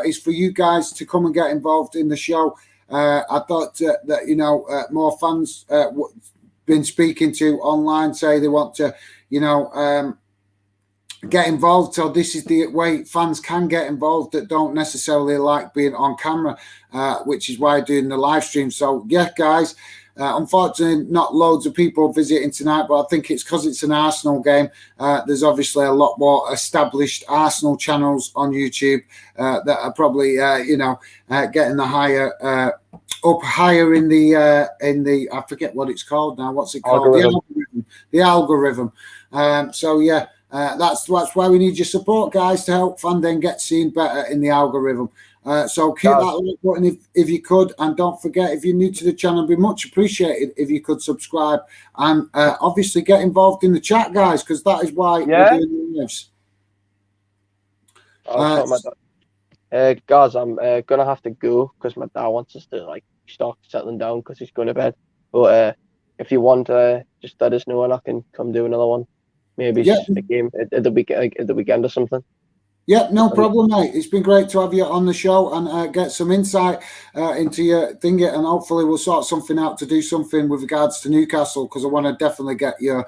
Is for you guys to come and get involved in the show. I thought that more fans been speaking to online say they want to get involved. So this is the way fans can get involved that don't necessarily like being on camera, which is why I'm doing the live stream. So yeah, guys. Unfortunately, not loads of people visiting tonight, but I think it's because it's an Arsenal game. There's obviously a lot more established Arsenal channels on YouTube that are probably, getting the higher up higher in the I forget what it's called now. What's it called? The algorithm. So yeah. That's why we need your support, guys, to help Fandom get seen better in the algorithm. So keep that like button if you could, and don't forget, if you're new to the channel, it'd be much appreciated if you could subscribe and obviously get involved in the chat, guys, because that is why we're doing the lives. Guys, I'm gonna have to go because my dad wants us to start settling down because he's going to bed. But if you want, just let us know and I can come do another one. Maybe a game at the weekend or something. Yeah, no problem, mate. It's been great to have you on the show and get some insight into your thing, and hopefully we'll sort something out to do something with regards to Newcastle, because I want to definitely get your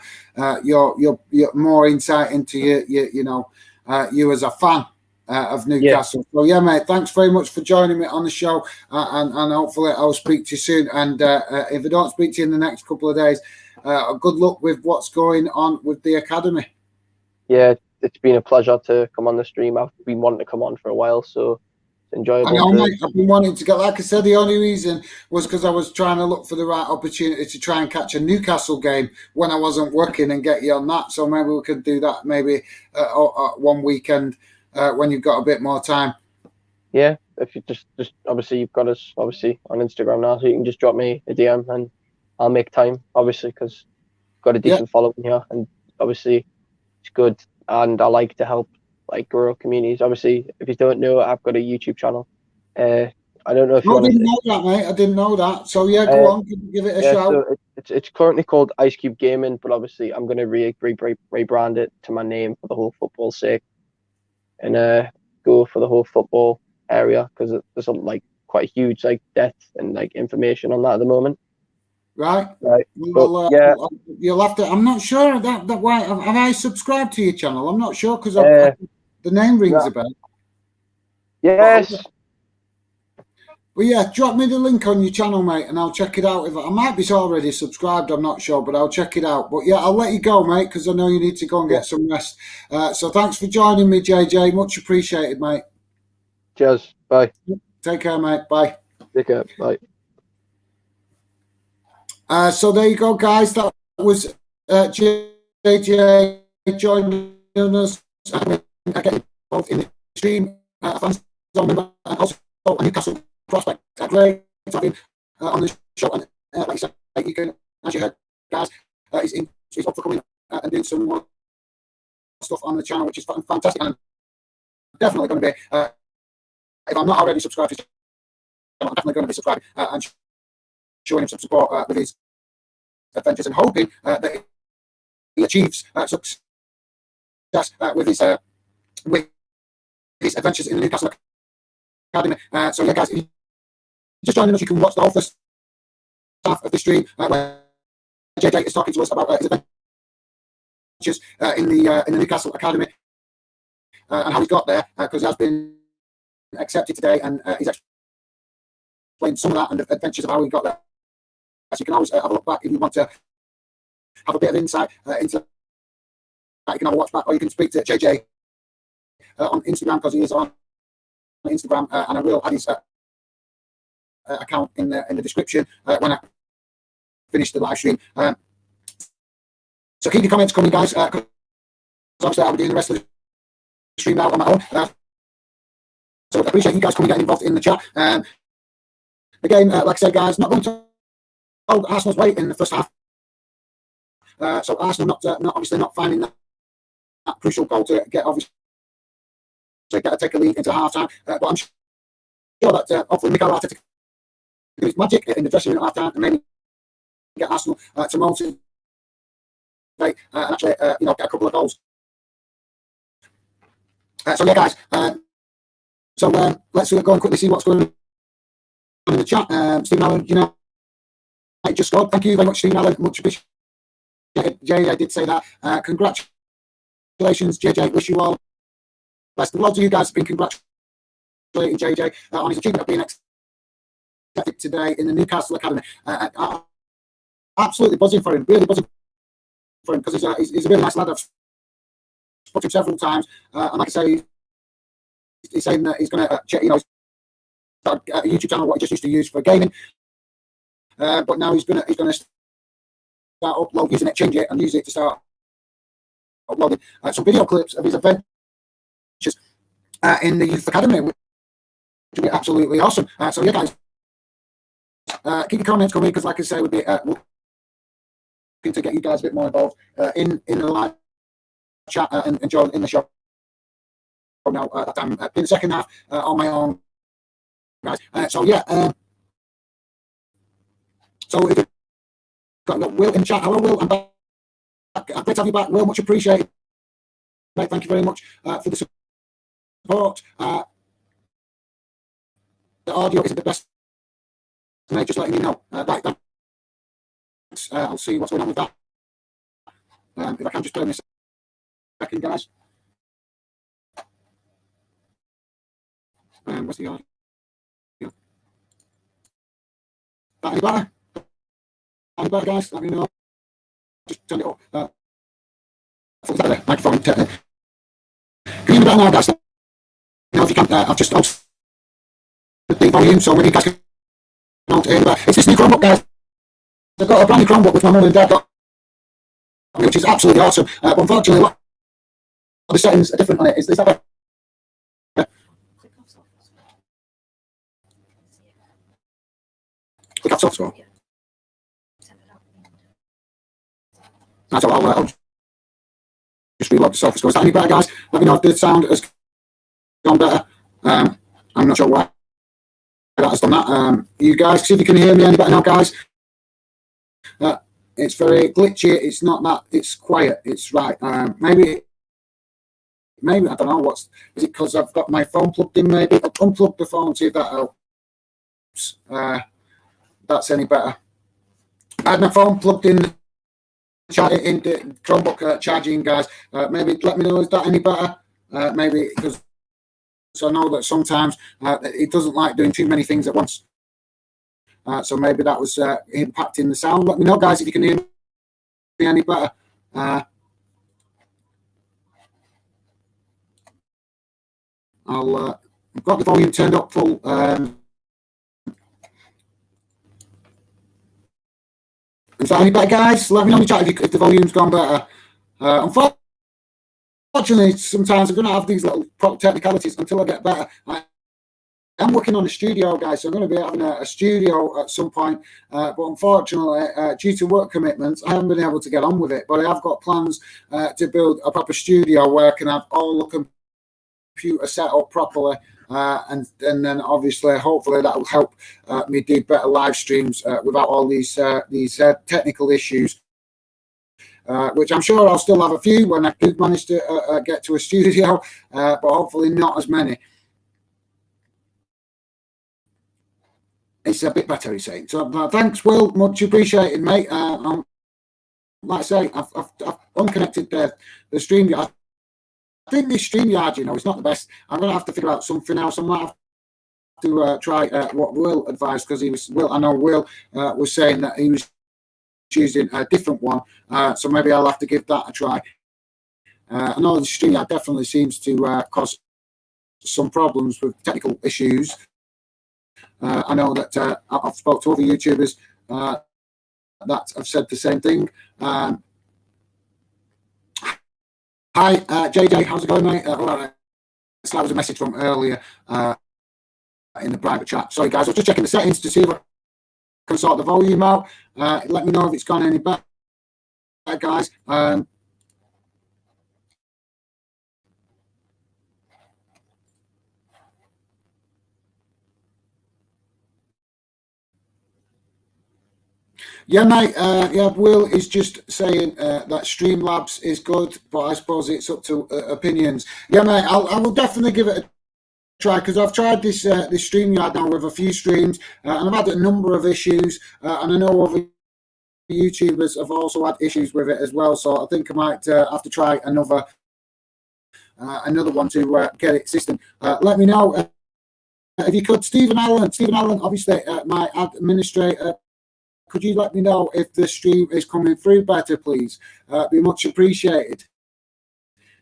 more insight into you as a fan of Newcastle. So yeah, mate, thanks very much for joining me on the show, and hopefully I'll speak to you soon. And if I don't speak to you in the next couple of days, good luck with what's going on with the academy. Yeah, it's been a pleasure to come on the stream. I've been wanting to come on for a while, so it's enjoyable. I know, mate, I've been wanting to get, like I said, the only reason was because I was trying to look for the right opportunity to try and catch a Newcastle game when I wasn't working and get you on that. So maybe we could do that maybe one weekend when you've got a bit more time. Yeah, if you just obviously you've got us obviously on Instagram now, so you can just drop me a DM and I'll make time, obviously, because I've got a decent following here, and obviously it's good, and I like to help grow communities. Obviously, if you don't know, I've got a YouTube channel. I don't know if you I didn't know that, mate. I didn't know that. So yeah, go on, give it a shout. So it's currently called Ice Cube Gaming, but obviously I'm going to rebrand it to my name for the whole football sake, and go for the whole football area, because there's quite a huge depth and information on that at the moment. Right. Well, you'll have to. I'm not sure that why have I subscribed to your channel? I'm not sure because the name rings a bell. Yes. Well, yeah, drop me the link on your channel, mate, and I'll check it out. If I might be already subscribed, I'm not sure, but I'll check it out. But yeah, I'll let you go, mate, because I know you need to go and get some rest. So thanks for joining me, JJ. Much appreciated, mate. Cheers. Bye. Take care, mate. Bye. Take care. Bye. So there you go, guys. That was JJ joining us and getting involved in the stream. Fans and also a Newcastle prospect. Great to have him on the show. And like I said, you can, as you heard, guys, he's up for coming and doing some more stuff on the channel, which is fantastic. And I'm definitely going to be, if I'm not already subscribed to his channel, I'm definitely going to be subscribing and showing him some support with his adventures, and hoping that he achieves success with his adventures in the Newcastle Academy. So yeah, guys, if you're just joining us, you can watch the whole first half of the stream JJ is talking to us about his adventures in the Newcastle Academy and how he's got there, because he has been accepted today, and he's explained some of that and the adventures of how he got there. So you can always have a look back if you want to have a bit of insight into that. You can have a watch back, or you can speak to JJ on Instagram, because he is on Instagram, and I will add his account in the description when I finish the live stream. So keep your comments coming, guys, because obviously I'll be doing the rest of the stream now on my own. So I appreciate you guys coming, getting involved in the chat. Again, like I said, guys, not going to hold Arsenal's weight in the first half. So Arsenal obviously not finding that crucial goal to get take a lead into half time. But I'm sure that hopefully Mikel Arteta do his magic in the dressing room at half time and maybe get Arsenal to motivate and actually get a couple of goals. So yeah, guys. So let's go and quickly see what's going on in the chat. Stephen Allen, I just scored. Thank you very much, Stephen Allen. Much appreciated. JJ did say that. Congratulations, JJ. Wish you all best. Lots of you guys have been congratulating JJ on his achievement of being accepted today in the Newcastle Academy. Absolutely buzzing for him. Really buzzing for him, because he's a really nice lad. I've spoken to him several times, and like I say, he's saying that he's going to check. Start a YouTube channel what he just used to use for gaming, but now he's going to start using it, change it, and use it to start uploading some video clips of his adventures in the Youth Academy, which would be absolutely awesome. So yeah, guys, keep your comments coming, because like I say, we'll be looking to get you guys a bit more involved in the live chat and join in the show. Now that I'm in the second half on my own, guys. So yeah, so if you've got Will in chat, hello Will, I'm back. Great to have you back, Will. Much appreciated. Right, thank you very much for the support. The audio isn't the best, mate, just letting you know. Right, thanks. I'll see what's going on with that. If I can just turn this a second, guys. What's the audio? Any better? Any better, guys? Let me know. Just turn it up. Microphone. Can you hear me better now, guys? If you can, I've just altered the volume, so maybe you guys can hear me better. It's this new Chromebook, guys. I've got a brand new Chromebook which my mum and dad got, which is absolutely awesome. But unfortunately, a lot of the settings are different on it. Is that better? Click off soft scroll. So I'll just reload the soft scroll. Is that any better, guys? Let me know if the sound has gone better. I'm not sure why that has done that. You guys, see if you can hear me any better now, guys. It's very glitchy. It's not that. It's quiet. It's right. Maybe I don't know. Is it because I've got my phone plugged in? Maybe I'll unplug the phone, see if that helps. That's any better. I had my phone plugged in the Chromebook charging, guys. Maybe let me know, is that any better? Maybe, because I know that sometimes it doesn't like doing too many things at once. So maybe that was impacting the sound. Let me know, guys, if you can hear me any better. I've got the volume turned up full. Is that any better, guys? Let me know in the chat if the volume's gone better. Unfortunately, sometimes I'm going to have these little technicalities until I get better. I'm working on a studio, guys, so I'm going to be having a studio at some point. But unfortunately, due to work commitments, I haven't been able to get on with it. But I have got plans to build a proper studio where I can have all the computer set up properly. And then obviously, hopefully, that will help me do better live streams without all these technical issues. Which I'm sure I'll still have a few when I do manage to get to a studio, but hopefully not as many. It's a bit better, he's saying. So thanks, Will. Much appreciated, mate. like I say, I've unconnected the StreamYard. I think this StreamYard, is not the best. I'm going to have to figure out something else. I might have to try what Will advised, because I know Will was saying that he was choosing a different one. So maybe I'll have to give that a try. I know the StreamYard definitely seems to cause some problems with technical issues. I know that I've spoken to other YouTubers that have said the same thing. Hi, JJ, how's it going, mate? That was a message from earlier in the private chat. Sorry, guys, I was just checking the settings to see if I can sort the volume out. Let me know if it's gone any better, guys. Yeah, mate. Will is just saying that Streamlabs is good, but I suppose it's up to opinions. Yeah, mate. I will definitely give it a try, because I've tried this StreamYard now with a few streams, and I've had a number of issues, and I know other YouTubers have also had issues with it as well. So I think I might have to try another one to get it system. Let me know if you could, Stephen Allen. Obviously, my administrator. Could you let me know if the stream is coming through better, please? Be much appreciated.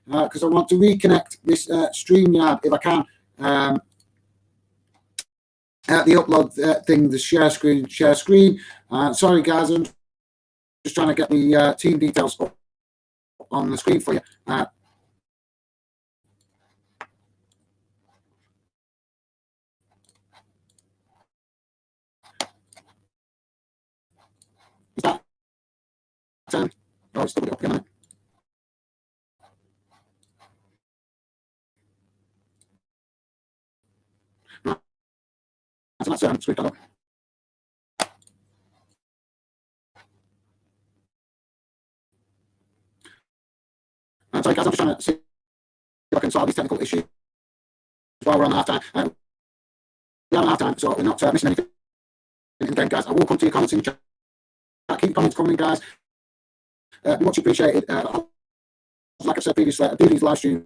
Because I want to reconnect this StreamYard if I can. The upload thing, the share screen. Sorry, guys, I'm just trying to get the team details up on the screen for you. Is that 10? Oh, it's still up here. So that's sweet. Sorry, guys, I'm just trying to see if I can solve these technical issues while we're on half time. We're on half time, so we're not missing anything in the game, guys. I will come to your comments in the chat. Keep comments coming, guys. Much appreciated. Like I said previously, I do these live streams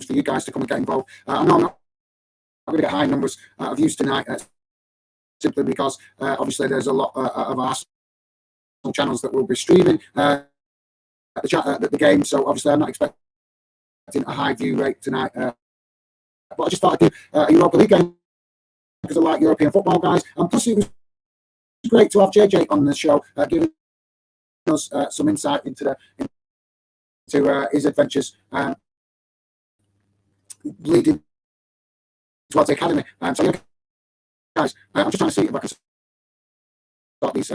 for you guys to come and get involved. I know I'm not going to get high numbers of views tonight, simply because obviously there's a lot of our channels that will be streaming the game. So obviously I'm not expecting a high view rate tonight. But I just thought I'd do a Europa League game, because I like European football, guys. And plus it was great to have JJ on the show, giving us some insight into his adventures leading towards the academy. So yeah, guys, I'm just trying to see if I can start these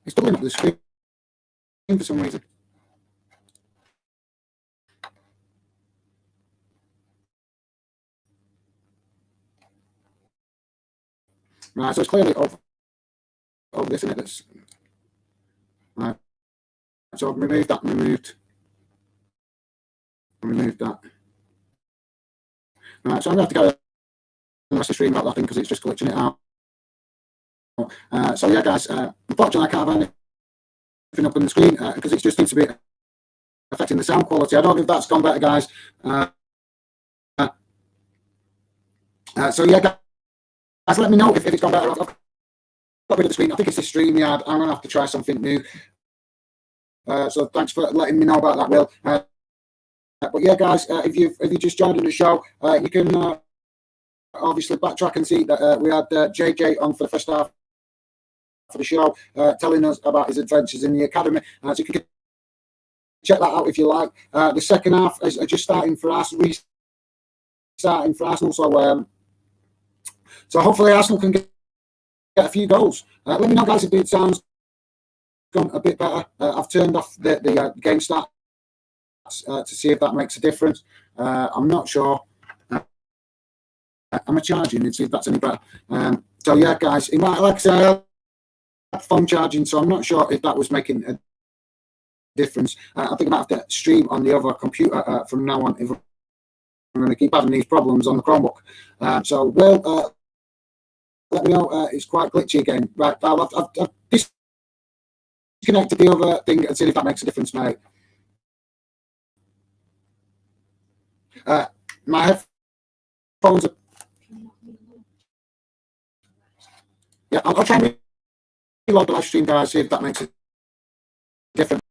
it's doubling up the screen for some reason. Right, so it's clearly over this, isn't it? That's right. So I've removed that, removed that. Right, so I'm going to have to go the rest of the stream about that thing, because it's just glitching it out. So yeah, guys, unfortunately I can't have anything up on the screen because it just seems to be affecting the sound quality. I don't know if that's gone better, guys. So yeah, guys, let me know if it's gone better. I've got rid of the screen. I think it's the StreamYard. I'm going to have to try something new. So thanks for letting me know about that, Will. But yeah, guys, if you just joined in the show, you can obviously backtrack and see that we had JJ on for the first half of the show, telling us about his adventures in the academy. So you can check that out if you like. The second half is just starting for us, restarting for Arsenal. So hopefully Arsenal can get a few goals. Let me know, guys, if it sounds gone a bit better. I've turned off the game stats to see if that makes a difference. I'm not sure. I'm charging and see if that's any better. So yeah, guys, it might, like I say, I had phone charging, so I'm not sure if that was making a difference. I think I might have to stream on the other computer from now on if going to keep having these problems on the Chromebook. So, Will, let me know. It's quite glitchy again. Right, pal, I've disconnected the other thing and see if that makes a difference, mate. My headphones are... Yeah, I'll try and reload the live stream, guys, see if that makes a difference.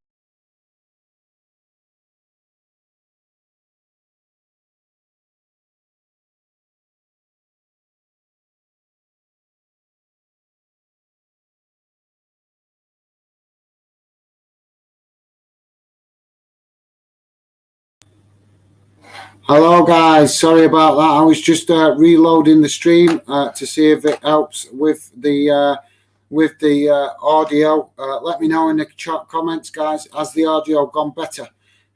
Hello, guys. Sorry about that. I was just reloading the stream to see if it helps with the audio. Let me know in the chat comments, guys. Has the audio gone better?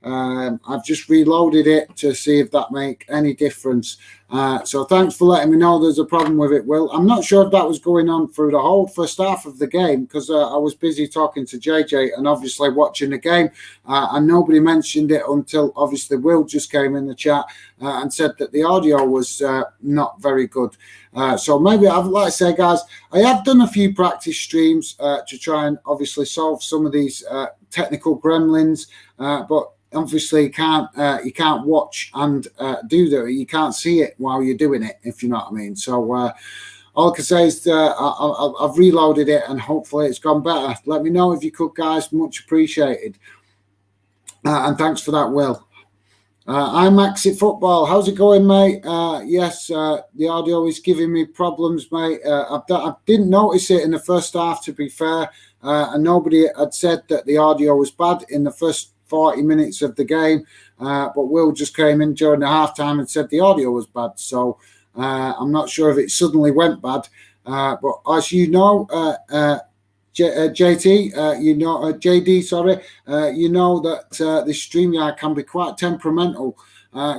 I've just reloaded it to see if that make any difference. So thanks for letting me know there's a problem with it, Will. I'm not sure if that was going on through the whole first half of the game because I was busy talking to JJ and obviously watching the game, and nobody mentioned it until obviously Will just came in the chat and said that the audio was not very good. So maybe I'd like to say, guys, I have done a few practice streams to try and obviously solve some of these technical gremlins, but obviously you can't watch and do that. You can't see it while you're doing it, if you know what I mean. So all I can say is I've reloaded it and hopefully it's gone better. Let me know if you could, guys. Much appreciated. And thanks for that, Will. I'm Maxit Football. How's it going, mate? Yes, the audio is giving me problems, mate. I didn't notice it in the first half, to be fair, and nobody had said that the audio was bad in the first 40 minutes of the game, but Will just came in during the halftime and said the audio was bad. So I'm not sure if it suddenly went bad, but as you know, JT, you know, JD, sorry, you know that the StreamYard can be quite temperamental.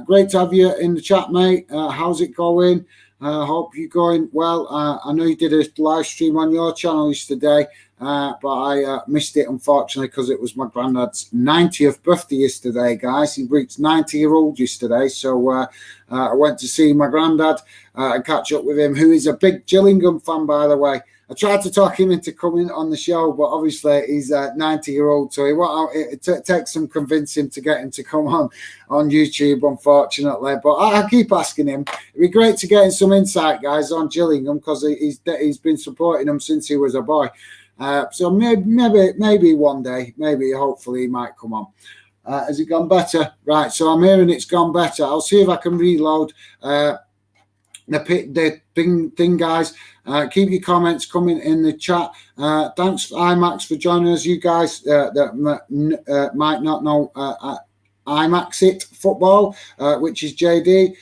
Great to have you in the chat, mate. How's it going? Hope you're going well. I know you did a live stream on your channel yesterday, but I missed it, unfortunately, because it was my granddad's 90th birthday yesterday, guys. He reached 90-year-old yesterday, so I went to see my granddad and catch up with him, who is a big Gillingham fan, by the way. I tried to talk him into coming on the show, but obviously he's a 90-year-old, so it takes some convincing to get him to come on YouTube, unfortunately. But I keep asking him. It'd be great to get in some insight, guys, on Gillingham because he's been supporting them since he was a boy. So maybe one day, hopefully he might come on. Has it gone better? Right, so I'm hearing it's gone better. I'll see if I can reload the thing, guys. Keep your comments coming in the chat. Thanks, IMAX, for joining us. You guys that might not know IMAXit Football, which is JD,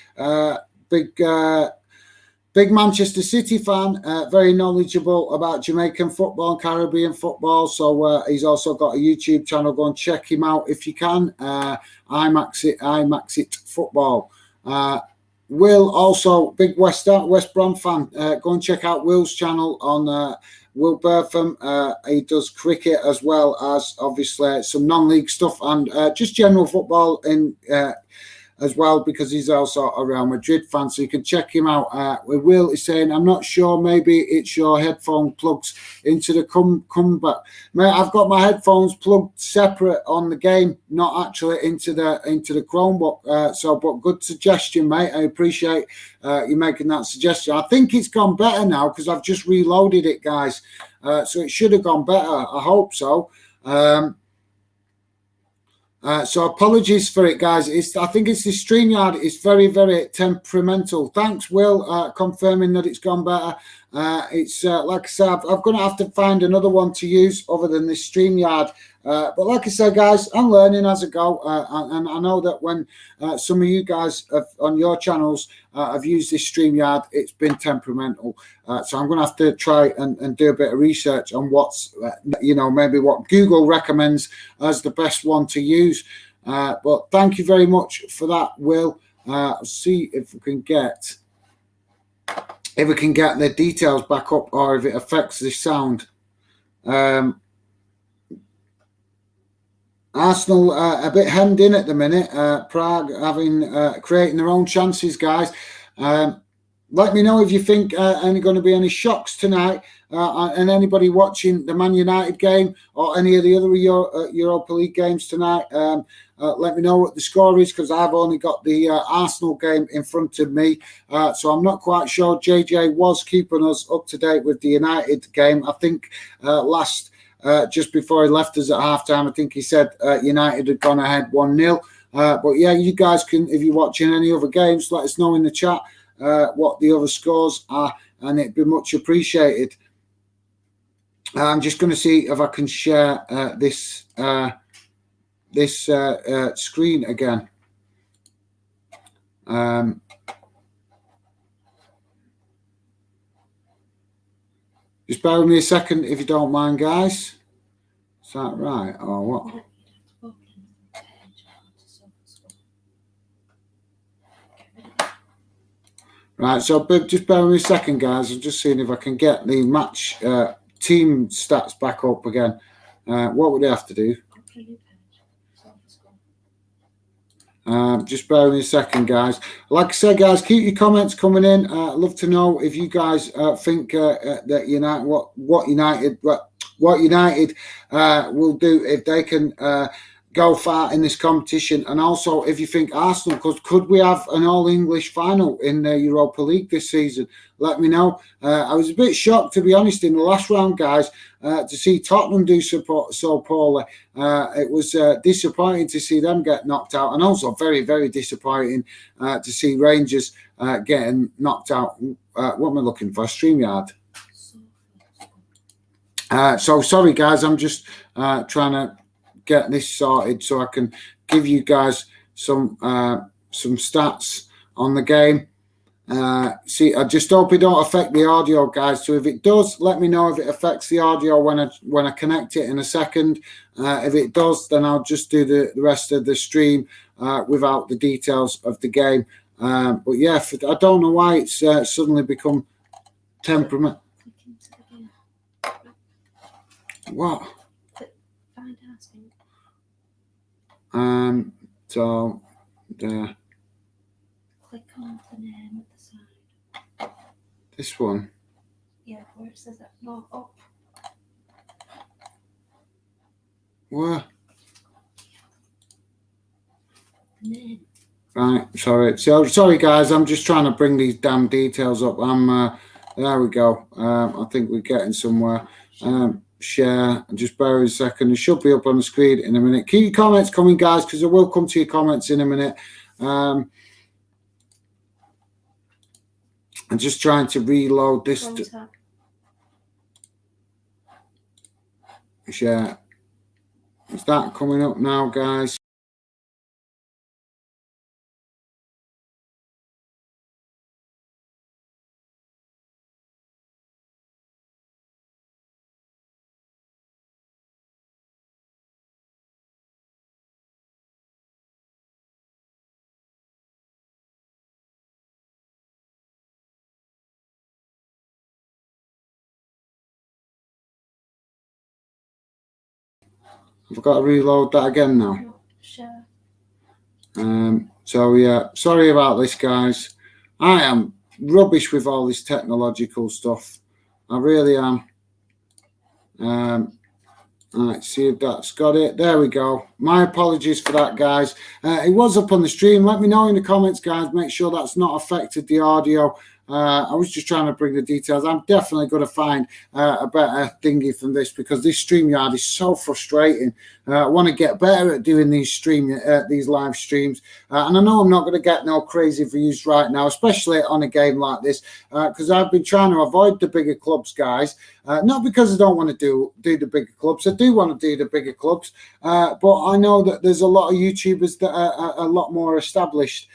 big Manchester City fan, very knowledgeable about Jamaican football and Caribbean football. So he's also got a YouTube channel. Go and check him out if you can. IMAXit Football. Will, also big West Brom fan. Go and check out Will's channel on Will Bertham. He does cricket as well as obviously some non-league stuff and just general football in as well, because he's also a Real Madrid fan, so you can check him out. Will is saying, I'm not sure, maybe it's your headphone plugs into the comeback. Mate, I've got my headphones plugged separate on the game, not actually into the Chromebook. But good suggestion, mate. I appreciate you making that suggestion. I think it's gone better now because I've just reloaded it, guys. So it should have gone better. I hope so. So apologies for it, guys. I think it's the StreamYard. It's very, very temperamental. Thanks, Will, confirming that it's gone better. It's like I said, I'm going to have to find another one to use other than this StreamYard. But like I said, guys, I'm learning as I go. And I know that when some of you guys on your channels have used this StreamYard, it's been temperamental. So I'm going to have to try and do a bit of research on what's, maybe what Google recommends as the best one to use. But thank you very much for that, Will. See if we can get the details back up or if it affects the sound. Arsenal a bit hemmed in at the minute. Prague creating their own chances, guys. Let me know if you think any going to be any shocks tonight, and anybody watching the Man United game or any of the other Europa League games tonight. Let me know what the score is, because I've only got the Arsenal game in front of me, so I'm not quite sure. JJ was keeping us up to date with the United game. I think just before he left us at halftime, I think he said United had gone ahead 1-0. But yeah, you guys can, if you're watching any other games, let us know in the chat what the other scores are, and it'd be much appreciated. I'm just going to see if I can share this screen again. Just bear with me a second if you don't mind, guys. Is that right or what? Right, so just bear with me a second, guys. I'm just seeing if I can get the match team stats back up again. What would I have to do? Just bear with me a second, guys. Like I said, guys, keep your comments coming in. I'd love to know if you guys think that United, what United will do if they can go far in this competition, and also if you think Arsenal could we have an all-English final in the Europa League this season. Let me know. I was a bit shocked, to be honest, in the last round, guys, to see Tottenham do so poorly. It was disappointing to see them get knocked out, and also very, very disappointing to see Rangers getting knocked out. What am I looking for? StreamYard. So sorry, guys, I'm just trying to get this sorted so I can give you guys some stats on the game. See, I just hope it don't affect the audio, guys. So if it does, let me know if it affects the audio when I connect it in a second. If it does, then I'll just do the rest of the stream without the details of the game. But yeah, I don't know why it's suddenly become temperament. What? So there. Click on the name at the side. This one. Yeah, where it says that. No, up. Where? The name. Right, sorry. So sorry, guys. I'm just trying to bring these damn details up. There we go. I think we're getting somewhere. Share, and just bear a second. It should be up on the screen in a minute. Keep your comments coming, guys, because I will come to your comments in a minute. I'm just trying to reload this. Share. Is that coming up now, guys? I've got to reload that again now. Sure. So yeah, sorry about this, guys. I am rubbish with all this technological stuff. I really am. Let's see if that's got it. There we go. My apologies for that, guys. It was up on the stream. Let me know in the comments, guys. Make sure that's not affected the audio. I was just trying to bring the details. I'm definitely going to find a better thingy from this, because this StreamYard is so frustrating. I want to get better at doing these live streams. And I know I'm not going to get no crazy views right now, especially on a game like this, because I've been trying to avoid the bigger clubs, guys. Not because I don't want to do the bigger clubs. I do want to do the bigger clubs. But I know that there's a lot of YouTubers that are a lot more established.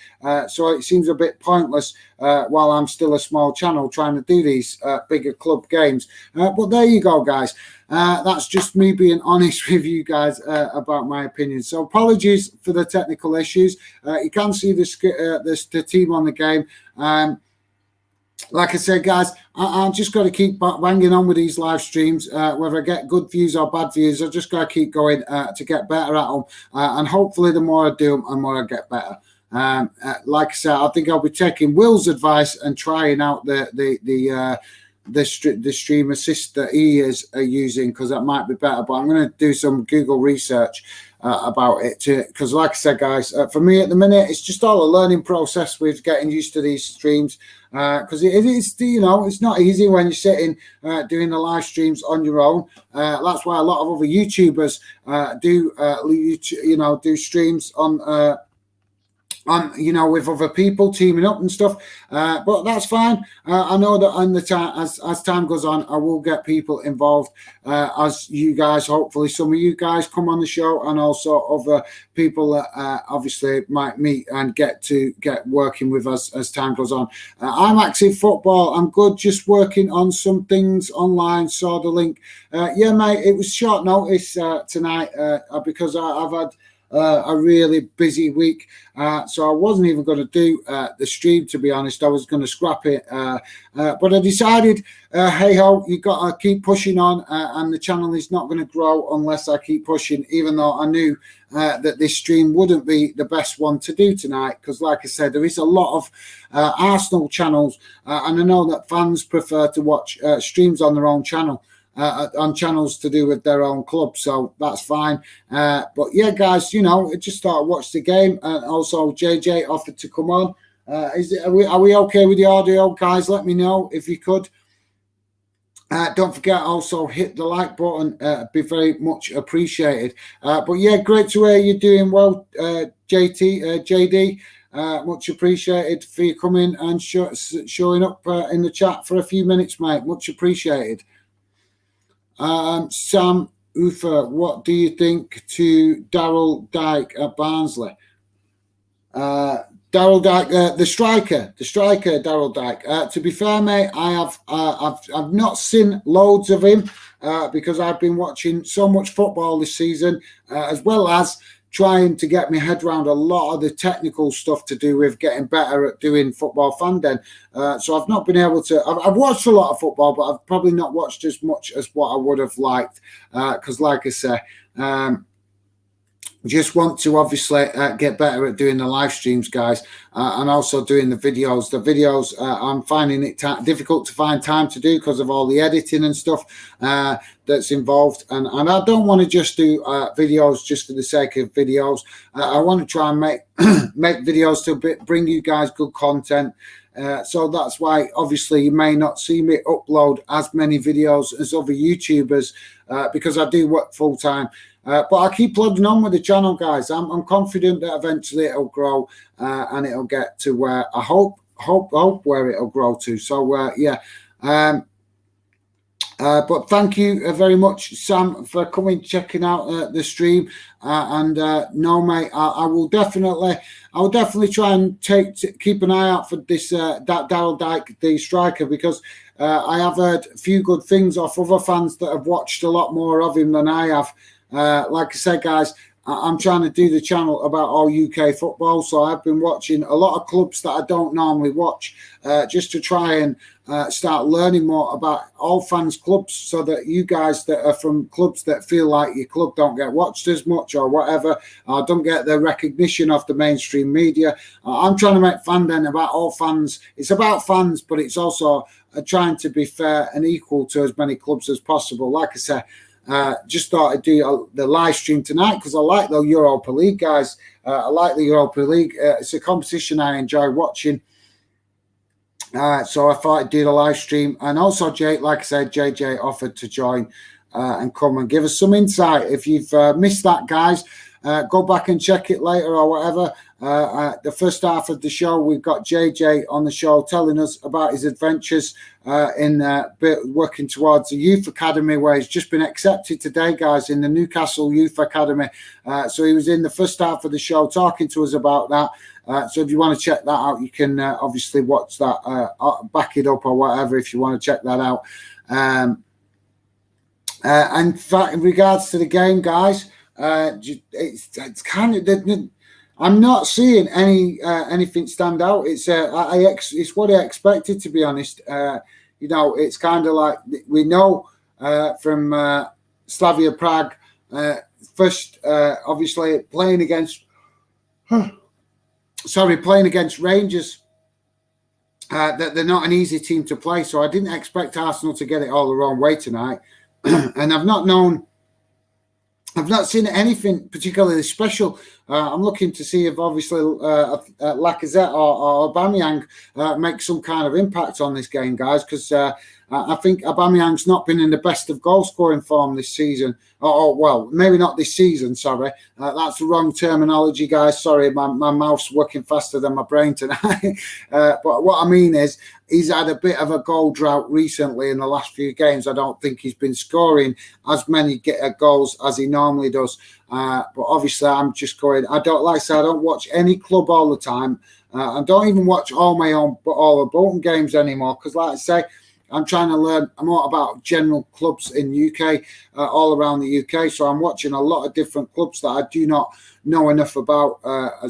So it seems a bit pointless while I'm still a small channel trying to do these bigger club games. But there you go, guys. That's just me being honest with you guys about my opinion. So apologies for the technical issues. You can see the team on the game. like I said, guys, I'm just got to keep banging on with these live streams. Whether I get good views or bad views, I just got to keep going to get better at them. And hopefully, the more I do them, the more I get better. Like I said, I think I'll be taking Will's advice and trying out the stream assist that he is using, because that might be better. But I'm going to do some Google research about it, because like I said, guys, for me at the minute, it's just all a learning process with getting used to these streams, because it is, it's not easy when you're sitting doing the live streams on your own. That's why a lot of other YouTubers do streams on with other people teaming up and stuff, but that's fine. I know that on the time, as time goes on, I will get people involved, as you guys, hopefully some of you guys come on the show, and also other people that obviously might meet and get working with us as time goes on. I'm Active Football. I'm good, just working on some things online. Saw the link. Yeah, mate, it was short notice tonight because I've had a really busy week, so I wasn't even going to do the stream, to be honest. I was going to scrap it, but I decided, hey ho, you got to keep pushing on, and the channel is not going to grow unless I keep pushing, even though I knew that this stream wouldn't be the best one to do tonight, because like I said, there is a lot of Arsenal channels, and I know that fans prefer to watch streams on their own channel, on channels to do with their own club, so that's fine. But yeah, guys, just thought I'd watch the game, and also JJ offered to come on. Are we okay with the audio, guys? Let me know if you could. Don't forget, also hit the like button. Be very much appreciated. But yeah, great to hear you're doing well, JD. Much appreciated for you coming and showing up in the chat for a few minutes, mate. Much appreciated. Sam Ufer, what do you think to Daryl Dyke at Barnsley? Daryl Dyke, the striker, Daryl Dyke. To be fair, mate, I've not seen loads of him because I've been watching so much football this season, as well as trying to get my head around a lot of the technical stuff to do with getting better at doing football fan den. So I've not been able to. I've watched a lot of football, but I've probably not watched as much as what I would have liked. Because, like I say, just want to obviously get better at doing the live streams, guys, and also doing the videos. The videos, I'm finding it difficult to find time to do because of all the editing and stuff that's involved. And I don't want to just do videos just for the sake of videos. I want to try and make videos to bring you guys good content. So that's why, obviously, you may not see me upload as many videos as other YouTubers because I do work full time. But I keep plugging on with the channel, guys. I'm confident that eventually it'll grow and it'll get to where I hope where it'll grow to. So yeah. But thank you very much, Sam, for coming, checking out the stream. No, mate, I will definitely try and keep an eye out for this Daryl Dyke, the striker, because I have heard a few good things off other fans that have watched a lot more of him than I have. Like I said, guys, I'm trying to do the channel about all UK football, so I've been watching a lot of clubs that I don't normally watch, just to try and start learning more about all fans' clubs, so that you guys that are from clubs that feel like your club don't get watched as much or whatever, or don't get the recognition of the mainstream media. I'm trying to make fan den about all fans. It's about fans, but it's also trying to be fair and equal to as many clubs as possible. Like I said, just thought I'd do the live stream tonight because I like the Europa League, guys. I like the Europa League. It's a competition I enjoy watching. So I thought I'd do the live stream. And also, like I said, JJ offered to join and come and give us some insight. If you've missed that, guys, go back and check it later or whatever. The first half of the show, we've got JJ on the show telling us about his adventures in working towards the youth academy, where he's just been accepted today, guys, in the Newcastle Youth Academy. So he was in the first half of the show talking to us about that. So if you want to check that out, you can obviously watch that, back it up or whatever if you want to check that out. And in fact, in regards to the game, guys, it's kind of, I'm not seeing anything stand out. It's it's what I expected, to be honest. It's kind of like we know from Slavia Prague, first obviously playing against Rangers. That they're not an easy team to play, so I didn't expect Arsenal to get it all the wrong way tonight. And I've not seen anything particularly special. I'm looking to see if obviously Lacazette or Aubameyang make some kind of impact on this game, guys, because I think Aubameyang's not been in the best of goal-scoring form this season. Well, maybe not this season, sorry. That's the wrong terminology, guys. Sorry, my mouth's working faster than my brain tonight. But what I mean is he's had a bit of a goal drought recently in the last few games. I don't think he's been scoring as many goals as he normally does. But obviously, I'm just going. I don't watch any club all the time. I don't even watch all the Bolton games anymore because, like I say, I'm trying to learn more about general clubs in UK, all around the UK. So I'm watching a lot of different clubs that I do not know enough about.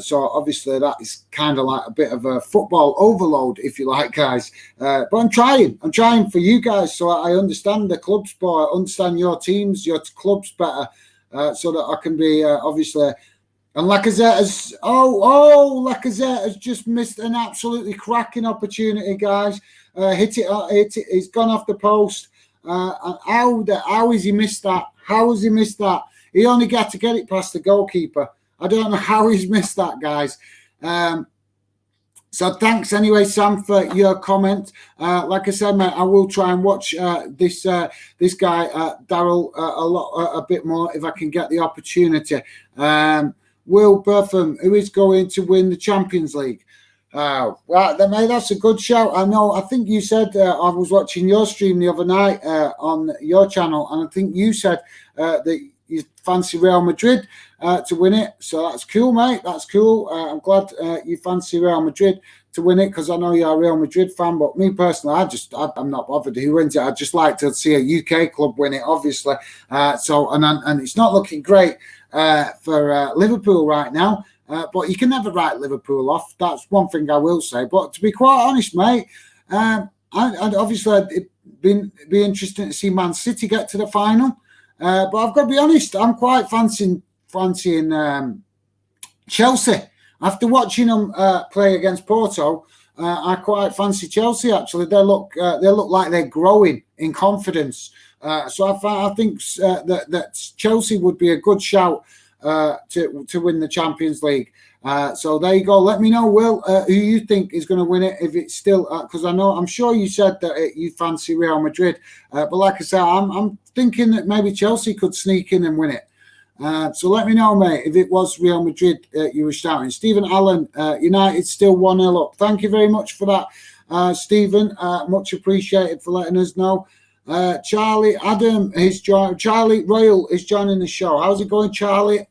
So obviously that is kind of like a bit of a football overload, if you like, guys. But I'm trying for you guys so I understand the club sport, I understand your teams, your clubs better, so that I can be obviously. And Lacazette has just missed an absolutely cracking opportunity, guys. Hit it. He's gone off the post. And how has he missed that? How has he missed that? He only got to get it past the goalkeeper. I don't know how he's missed that, guys. So thanks anyway, Sam, for your comment. Like I said, mate, I will try and watch this guy Daryl a bit more if I can get the opportunity. Will Bertham, who is going to win the Champions League? Well, mate, that's a good shout. I think you said, I was watching your stream the other night on your channel, and I think you said that you fancy Real Madrid to win it. So that's cool, mate. That's cool. I'm glad you fancy Real Madrid to win it because I know you're a Real Madrid fan. But me personally, I'm not bothered who wins it. I'd just like to see a UK club win it, obviously. And it's not looking great for Liverpool right now. But you can never write Liverpool off. That's one thing I will say. But to be quite honest, mate, I'd obviously it'd be interesting to see Man City get to the final. But I've got to be honest, I'm quite fancying Chelsea. After watching them play against Porto, I quite fancy Chelsea. Actually, they look like they're growing in confidence. So I think that Chelsea would be a good shout to win the Champions League. So there you go. Let me know, Will, who you think is going to win it. If it's still because I'm sure you said that you fancy Real Madrid, but like I said, I'm thinking that maybe Chelsea could sneak in and win it. So let me know, mate, if it was Real Madrid you were shouting. Stephen Allen, United still 1-0 up. Thank you very much for that, Stephen. Much appreciated for letting us know. Charlie Royal is joining the show. How's it going, Charlie?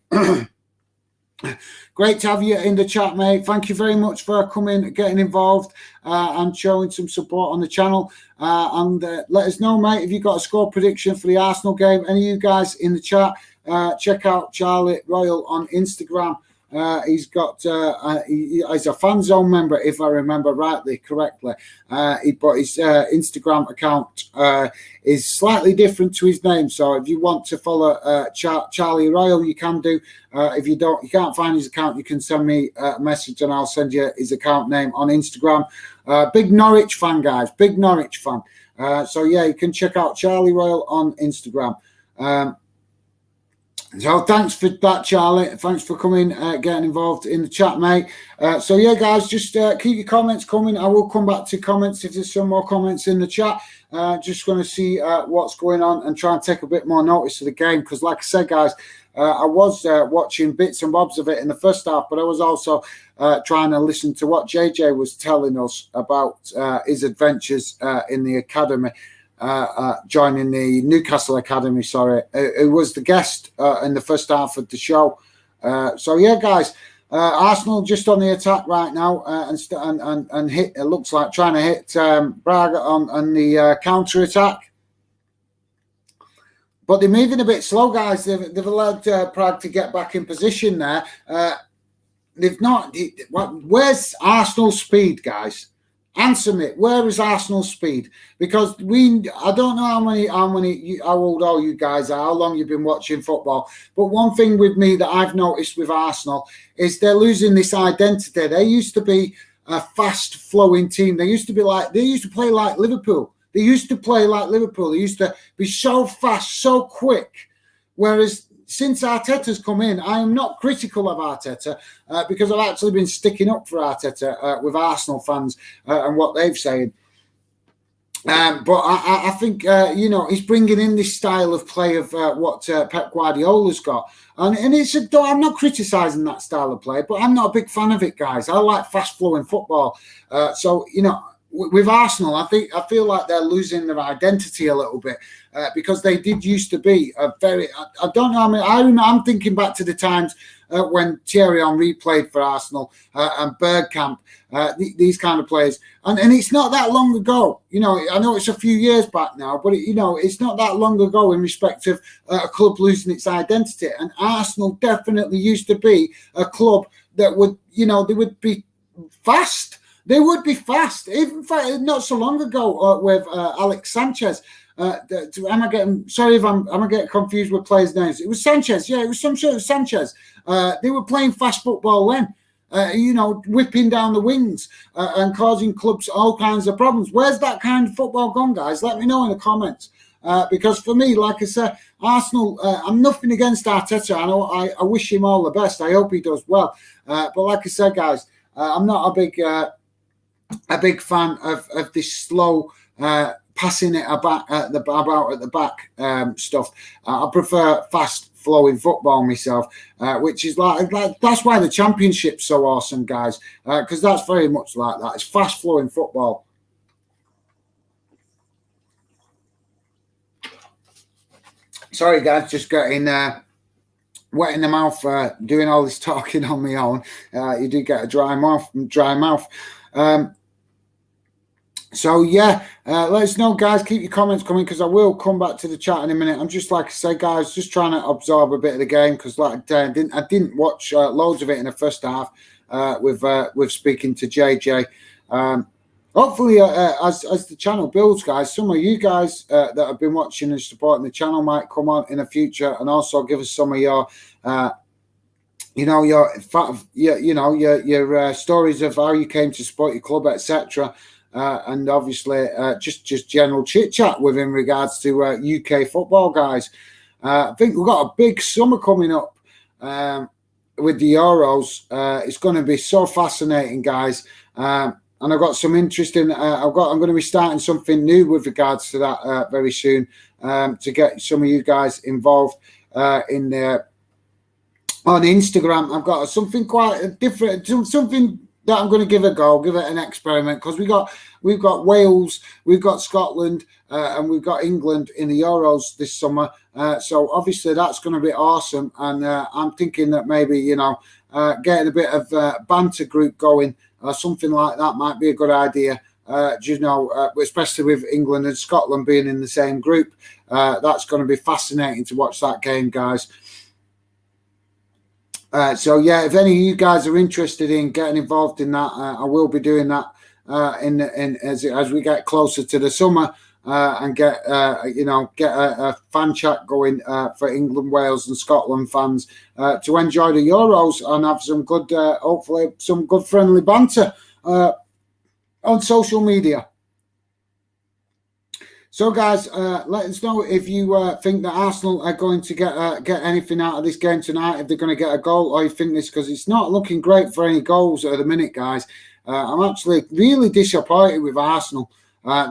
Great to have you in the chat, mate. Thank you very much for coming, getting involved, and showing some support on the channel. And let us know, mate, if you've got a score prediction for the Arsenal game. Any of you guys in the chat, check out Charlie Royal on Instagram. He's a fan zone member, if I remember correctly. But his Instagram account is slightly different to his name. So if you want to follow Charlie Royal, you can do. If you can't find his account, you can send me a message and I'll send you his account name on Instagram. Big Norwich fan, guys. Big Norwich fan. So yeah, you can check out Charlie Royal on Instagram. So thanks for that, Charlie. Thanks for coming, getting involved in the chat, mate. So yeah, guys, just keep your comments coming. I will come back to comments if there's some more comments in the chat. Just going to see what's going on and try and take a bit more notice of the game. Because like I said, guys, I was watching bits and bobs of it in the first half, but I was also trying to listen to what JJ was telling us about his adventures in the academy. Joining the Newcastle Academy, it was the guest in the first half of the show. So yeah, guys, Arsenal just on the attack right now and hit. It looks like trying to hit Braga on the counter attack, but they're moving a bit slow, guys. They've allowed Prague to get back in position there. they've not. Where's Arsenal's speed, guys? Answer me. Where is Arsenal's speed? Because I don't know how old all you guys are, how long you've been watching football. But one thing with me that I've noticed with Arsenal is they're losing this identity. They used to be a fast flowing team. They used to play like Liverpool. They used to be so fast, so quick. Whereas since Arteta's come in, I am not critical of Arteta because I've actually been sticking up for Arteta with Arsenal fans and what they've said. But I think, he's bringing in this style of play of what Pep Guardiola's got. And I'm not criticising that style of play, but I'm not a big fan of it, guys. I like fast-flowing football. With Arsenal, I feel like they're losing their identity a little bit because they did used to be a very. I don't know. I'm thinking back to the times when Thierry Henry played for Arsenal and Bergkamp, these kind of players, and it's not that long ago. I know it's a few years back now, but it's not that long ago in respect of a club losing its identity. And Arsenal definitely used to be a club that would, they would be fast. They would be fast. In fact, not so long ago with Alex Sanchez. Am I getting confused with players' names? It was Sanchez. Yeah, it was some sort of Sanchez. They were playing fast football then. Whipping down the wings and causing clubs all kinds of problems. Where's that kind of football gone, guys? Let me know in the comments. Because for me, like I said, Arsenal, I'm nothing against Arteta. I wish him all the best. I hope he does well. But like I said, guys, I'm not a big fan of this slow passing it about at the back stuff. I prefer fast flowing football myself, which is like that's why the Championship's so awesome, guys, because that's very much like that. It's fast flowing football. Sorry, guys, just getting wet in the mouth, doing all this talking on my own. You do get a dry mouth. So yeah, let us know, guys. Keep your comments coming because I will come back to the chat in a minute. I'm just, like I say, guys, just trying to absorb a bit of the game because, like I didn't watch loads of it in the first half with speaking to JJ. Hopefully, as the channel builds, guys, some of you guys that have been watching and supporting the channel might come on in the future and also give us some of your your stories of how you came to support your club, etc. And obviously, just general chit chat with in regards to UK football, guys. I think we've got a big summer coming up with the Euros. It's going to be so fascinating, guys. And I've got some interesting. I'm going to be starting something new with regards to that very soon to get some of you guys involved in there on Instagram. I've got something quite different, something that I'm going to give a go, give it an experiment, because we've got Wales, we've got Scotland, and we've got England in the Euros this summer. So obviously that's going to be awesome, and I'm thinking that maybe getting a bit of banter group going or something like that might be a good idea. Especially with England and Scotland being in the same group, that's going to be fascinating to watch that game, guys. So yeah, if any of you guys are interested in getting involved in that, I will be doing that as we get closer to the summer and get a fan chat going for England, Wales, and Scotland fans to enjoy the Euros and have some good, hopefully, some good friendly banter on social media. So, guys, let us know if you think that Arsenal are going to get anything out of this game tonight, if they're going to get a goal, or you think this, because it's not looking great for any goals at the minute, guys. I'm actually really disappointed with Arsenal.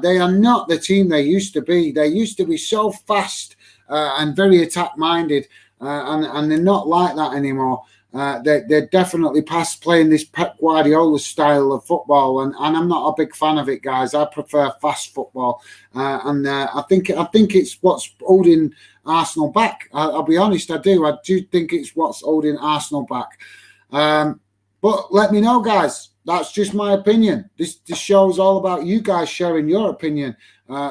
They are not the team they used to be. They used to be so fast and very attack-minded, and they're not like that anymore. They're definitely past playing this Pep Guardiola style of football, and I'm not a big fan of it, guys. I prefer fast football, and I think it's what's holding Arsenal back. I'll be honest, I do think it's what's holding Arsenal back. But let me know, guys. that's just my opinion. This show is all about you guys sharing your opinion.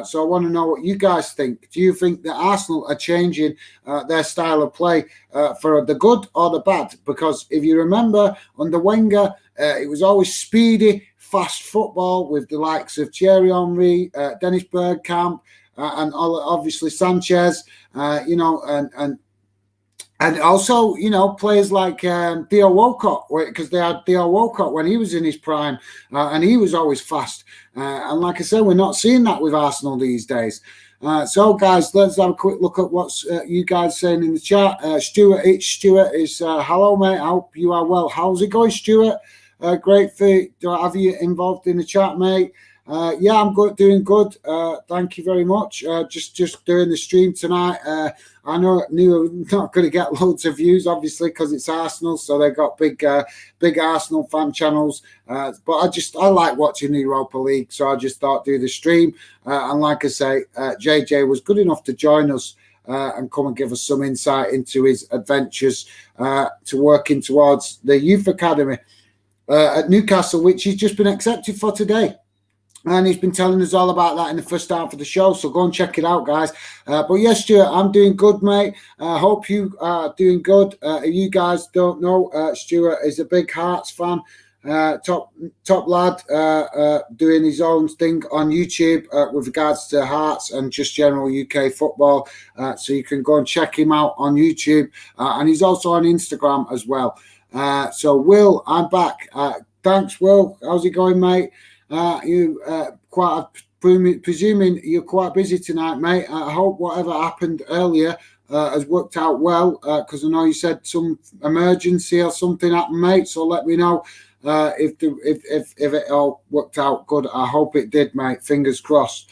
So I want to know what you guys think. Do you think that Arsenal are changing their style of play for the good or the bad? Because if you remember, under Wenger, it was always speedy, fast football with the likes of Thierry Henry, Dennis Bergkamp, and obviously Sanchez, and also, players like Theo Walcott, because they had Theo Walcott when he was in his prime, and he was always fast. And like I said, we're not seeing that with Arsenal these days. So, guys, let's have a quick look at what's you guys saying in the chat. Stuart is hello, mate. I hope you are well. How's it going, Stuart? Great to have you involved in the chat, mate. Yeah, I'm good, doing good. Thank you very much. Just doing the stream tonight. I knew I'm not going to get loads of views, obviously, because it's Arsenal, so they got big Arsenal fan channels. But I like watching the Europa League, so I just thought do the stream. And like I say, JJ was good enough to join us and come and give us some insight into his adventures to working towards the youth academy at Newcastle, which he's just been accepted for today. And he's been telling us all about that in the first half of the show. So go and check it out, guys. But yes, Stuart, I'm doing good, mate. I hope you are doing good. You guys don't know, Stuart is a big Hearts fan. Top lad, doing his own thing on YouTube with regards to Hearts and just general UK football. So you can go and check him out on YouTube. And he's also on Instagram as well. So, Will, I'm back. Thanks, Will. How's it going, mate? Presuming you're quite busy tonight, mate. I hope whatever happened earlier has worked out well, because I know you said some emergency or something happened, mate. So let me know if it all worked out good. I hope it did, mate. Fingers crossed.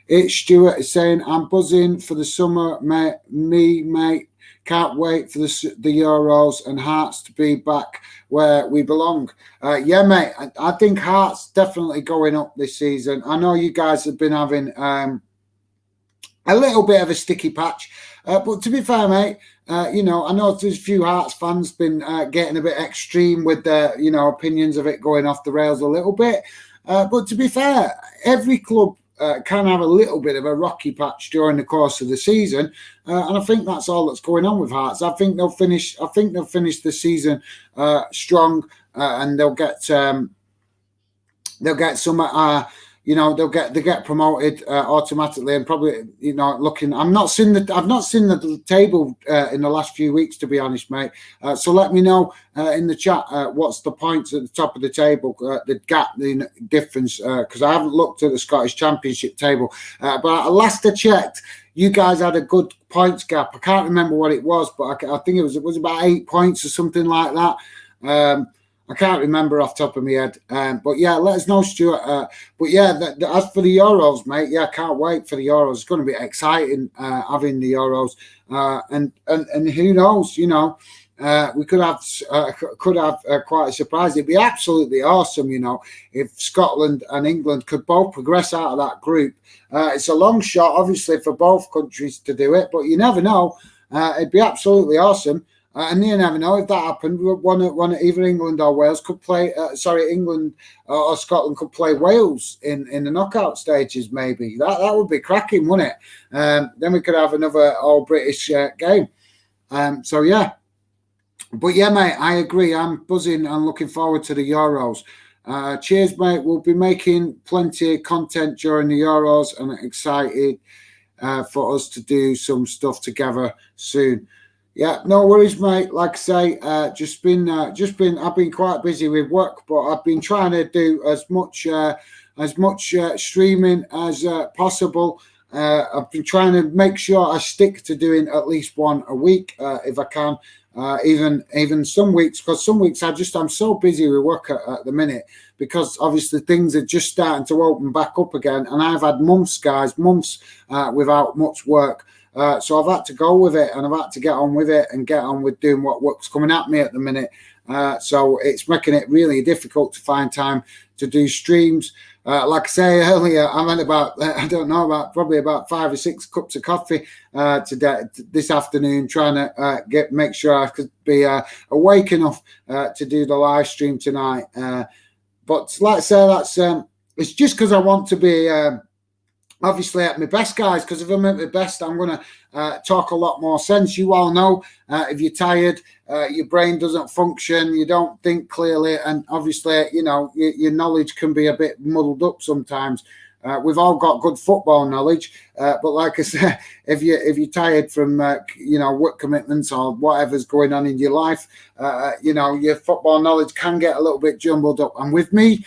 It's Stuart is saying, I'm buzzing for the summer, mate. Mate. Can't wait for the Euros and Hearts to be back where we belong. Yeah, mate, I think Hearts definitely going up this season. I know you guys have been having a little bit of a sticky patch. But to be fair, mate, I know there's a few Hearts fans been getting a bit extreme with their, opinions of it going off the rails a little bit. But to be fair, every club can have a little bit of a rocky patch during the course of the season, and I think that's all that's going on with Hearts. I think they'll finish the season strong, and they'll get some. They'll get promoted automatically, and probably looking. I've not seen the table in the last few weeks, to be honest, mate. So let me know in the chat what's the points at the top of the table, the gap, the difference, because I haven't looked at the Scottish Championship table. But last I checked, you guys had a good points gap. I can't remember what it was, but I think it was about 8 points or something like that. I can't remember off the top of my head. But yeah, let us know, Stuart. But yeah, as for the Euros, mate, yeah, I can't wait for the Euros. It's going to be exciting having the Euros. And who knows, we could have quite a surprise. It'd be absolutely awesome, if Scotland and England could both progress out of that group. It's a long shot, obviously, for both countries to do it, but you never know. It'd be absolutely awesome. And you never know if that happened. One either England or Wales could play. England or Scotland could play Wales in the knockout stages. Maybe that would be cracking, wouldn't it? Then we could have another all British game. So yeah, but yeah, mate, I agree. I'm buzzing and looking forward to the Euros. Cheers, mate. We'll be making plenty of content during the Euros, and excited for us to do some stuff together soon. Yeah, no worries, mate. Like I say, I've been quite busy with work, but I've been trying to do as much streaming as possible. I've been trying to make sure I stick to doing at least one a week if I can. Even some weeks, because some weeks I'm so busy with work at the minute, because obviously things are just starting to open back up again, and I've had months without much work. So I've had to go with it, and I've had to get on with it and get on with doing what work's coming at me at the minute. So it's making it really difficult to find time to do streams. Like I say earlier, I'm at about, I don't know, probably about 5 or 6 cups of coffee today, this afternoon, trying to make sure I could be awake enough to do the live stream tonight. But like I say, that's it's just because I want to be obviously at my best, guys, because if I'm at my best, I'm going to talk a lot more sense. You all know if you're tired, your brain doesn't function, you don't think clearly, and obviously, you know, your knowledge can be a bit muddled up sometimes. We've all got good football knowledge, but like I said, if you're tired from you know, work commitments or whatever's going on in your life, you know, your football knowledge can get a little bit jumbled up. And with me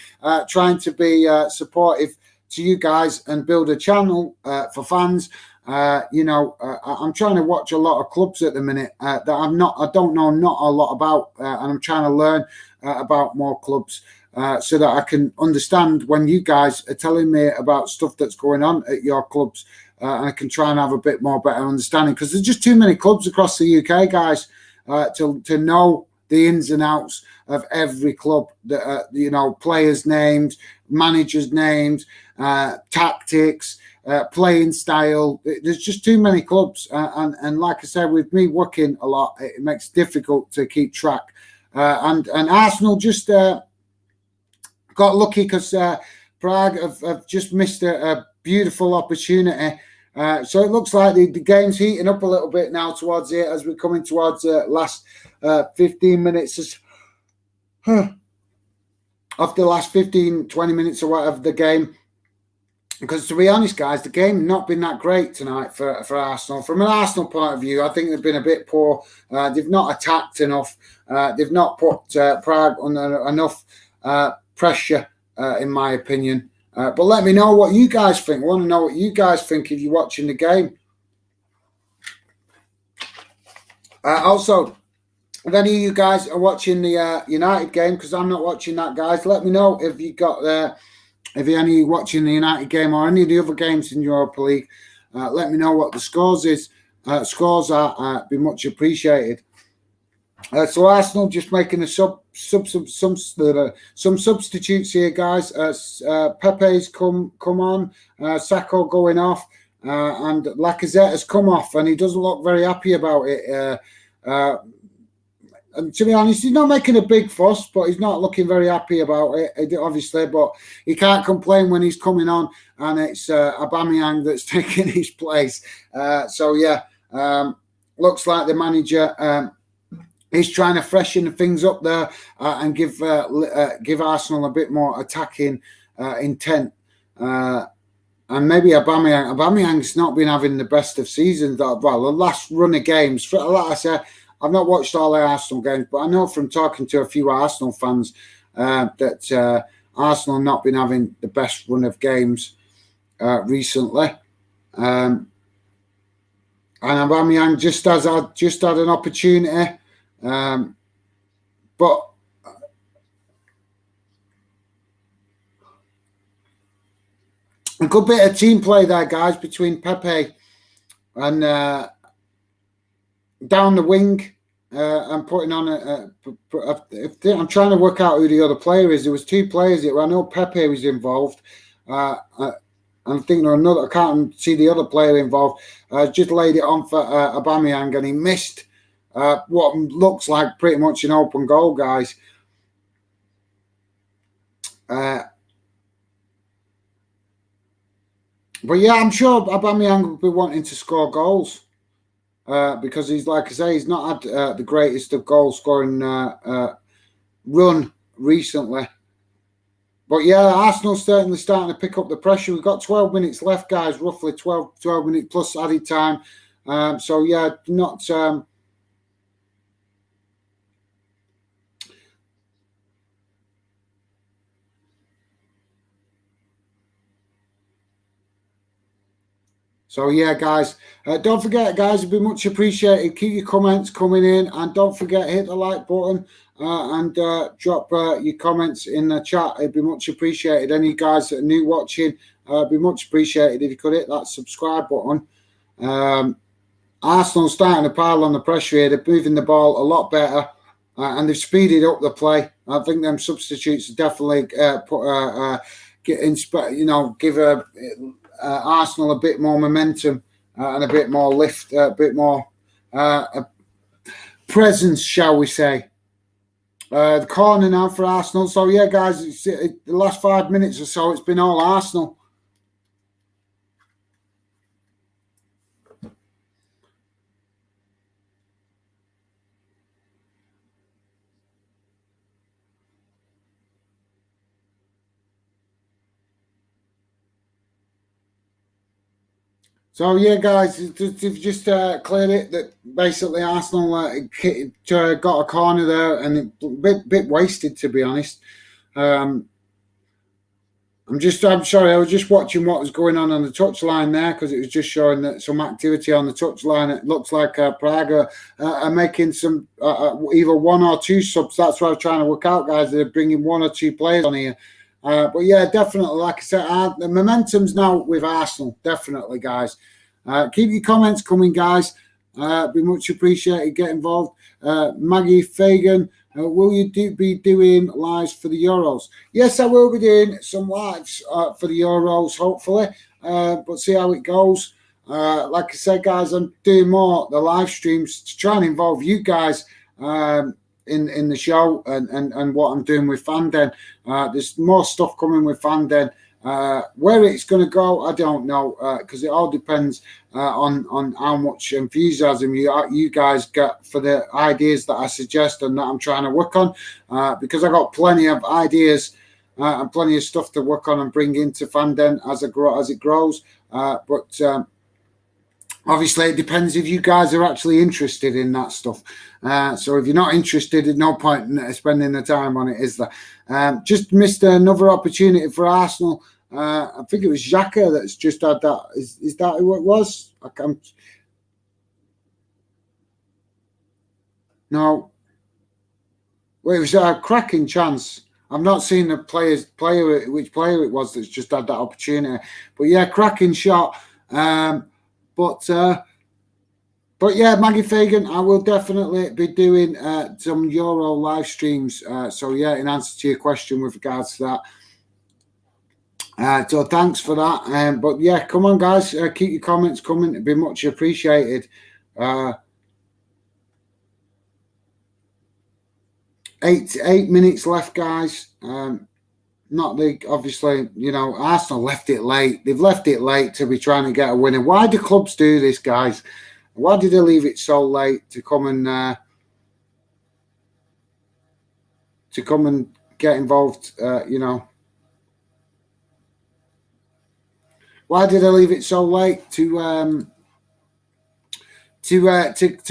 trying to be supportive to you guys and build a channel for fans, you know, I'm trying to watch a lot of clubs at the minute that I don't know not a lot about, and I'm trying to learn about more clubs so that I can understand when you guys are telling me about stuff that's going on at your clubs, and I can try and have a bit more better understanding, because there's just too many clubs across the UK, guys, to know the ins and outs of every club, that you know, players' names, managers' names, tactics, playing style. There's just too many clubs, and like I said, with me working a lot, it makes it difficult to keep track. And Arsenal just got lucky because Prague have just missed a beautiful opportunity. So it looks like the game's heating up a little bit now towards it, as we're coming towards the last 15 minutes of the last 15, 20 minutes or whatever the game. Because to be honest, guys, the game not been that great tonight for Arsenal. From an Arsenal point of view, I think they've been a bit poor. They've not attacked enough. They've not put Prague under enough pressure, in my opinion. But let me know what you guys think. I want to know what you guys think if you're watching the game. Also, if any of you guys are watching the United game, because I'm not watching that, guys, let me know if you got if you're any watching the United game or any of the other games in Europa League. Let me know what the scores are. Be much appreciated. So Arsenal just making some substitutes here, guys. Pepe's come on, Sacco going off, and Lacazette has come off, and he doesn't look very happy about it. And to be honest, he's not making a big fuss, but he's not looking very happy about it, obviously. But he can't complain when he's coming on, and it's Aubameyang that's taking his place. So yeah, looks like the manager is trying to freshen things up there and give Arsenal a bit more attacking intent. And maybe Aubameyang's not been having the best of seasons. Well, the last run of games, like I said, I've not watched all the Arsenal games, but I know from talking to a few Arsenal fans that Arsenal have not been having the best run of games recently. And Aubameyang just had an opportunity, but a good bit of team play there, guys, between Pepe and down the wing and putting on I'm trying to work out who the other player is. There was 2 players here. I know Pepe was involved. I'm thinking of another. I can't see the other player involved. Just laid it on for Aubameyang, and he missed what looks like pretty much an open goal, guys. But yeah, I'm sure Aubameyang will be wanting to score goals. Because he's, like I say, he's not had the greatest of goal scoring run recently. But yeah, Arsenal's certainly starting to pick up the pressure. We've got 12 minutes left, guys, roughly 12 minutes plus added time. So yeah, not So yeah, guys, don't forget, guys, it'd be much appreciated. Keep your comments coming in, and don't forget, hit the like button and drop your comments in the chat. It'd be much appreciated. Any guys that are new watching, it'd be much appreciated if you could hit that subscribe button. Arsenal starting to pile on the pressure here. They're moving the ball a lot better. and they've speeded up the play. I think them substitutes definitely give Arsenal a bit more momentum and a bit more lift, a bit more presence, shall we say. The corner now for Arsenal. So, yeah, guys, the last 5 minutes or so, it's been all Arsenal. So, yeah, guys, they've just cleared it that basically Arsenal got a corner there and a bit wasted, to be honest. I'm sorry, I was just watching what was going on the touchline there because it was just showing that some activity on the touchline. It looks like Praga are making some either one or two subs. That's what I was trying to work out, guys. They're bringing one or two players on here. But yeah, definitely, like I said, the momentum's now with Arsenal. Definitely, guys. Keep your comments coming, guys. Be much appreciated. Get involved. Maggie Fagan. Will you be doing lives for the Euros? Yes, I will be doing some lives for the Euros, hopefully. But see how it goes. Like I said, guys, I'm doing more the live streams to try and involve you guys in the show and what I'm doing with Fanden. There's more stuff coming with Fanden. Where it's going to go, I don't know, because it all depends on how much enthusiasm you guys get for the ideas that I suggest and that I'm trying to work on, because I got plenty of ideas and plenty of stuff to work on and bring into Fanden as it grows. But obviously, it depends if you guys are actually interested in that stuff. So if you're not interested, there's no point in spending the time on it, is there? Just missed another opportunity for Arsenal. I think it was Xhaka that's just had that. Is that who it was? No. Well, it was a cracking chance. I've not seen which player it was that's just had that opportunity. But yeah, cracking shot. But yeah, Maggie Fagan, I will definitely be doing some Euro live streams. So yeah, in answer to your question with regards to that. So thanks for that. But yeah, come on, guys, keep your comments coming. It'd be much appreciated. 8 minutes left, guys. Obviously, Arsenal left it late. They've left it late to be trying to get a winner. Why do clubs do this, guys? Why did they leave it so late to come and get involved? Why did they leave it so late to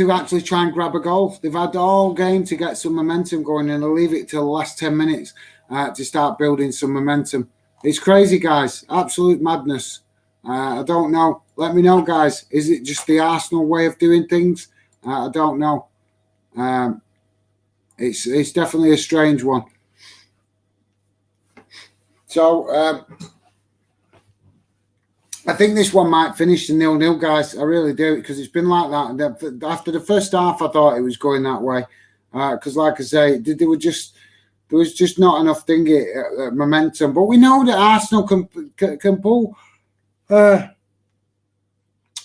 actually try and grab a goal? They've had all game to get some momentum going, and they leave it till the last 10 minutes to start building some momentum. It's crazy, guys. Absolute madness. I don't know. Let me know, guys. Is it just the Arsenal way of doing things? I don't know. It's definitely a strange one. So I think this one might finish the 0-0, guys. I really do, because it's been like that. After the first half, I thought it was going that way, because, like I say, there was just not enough momentum. But we know that Arsenal can pull.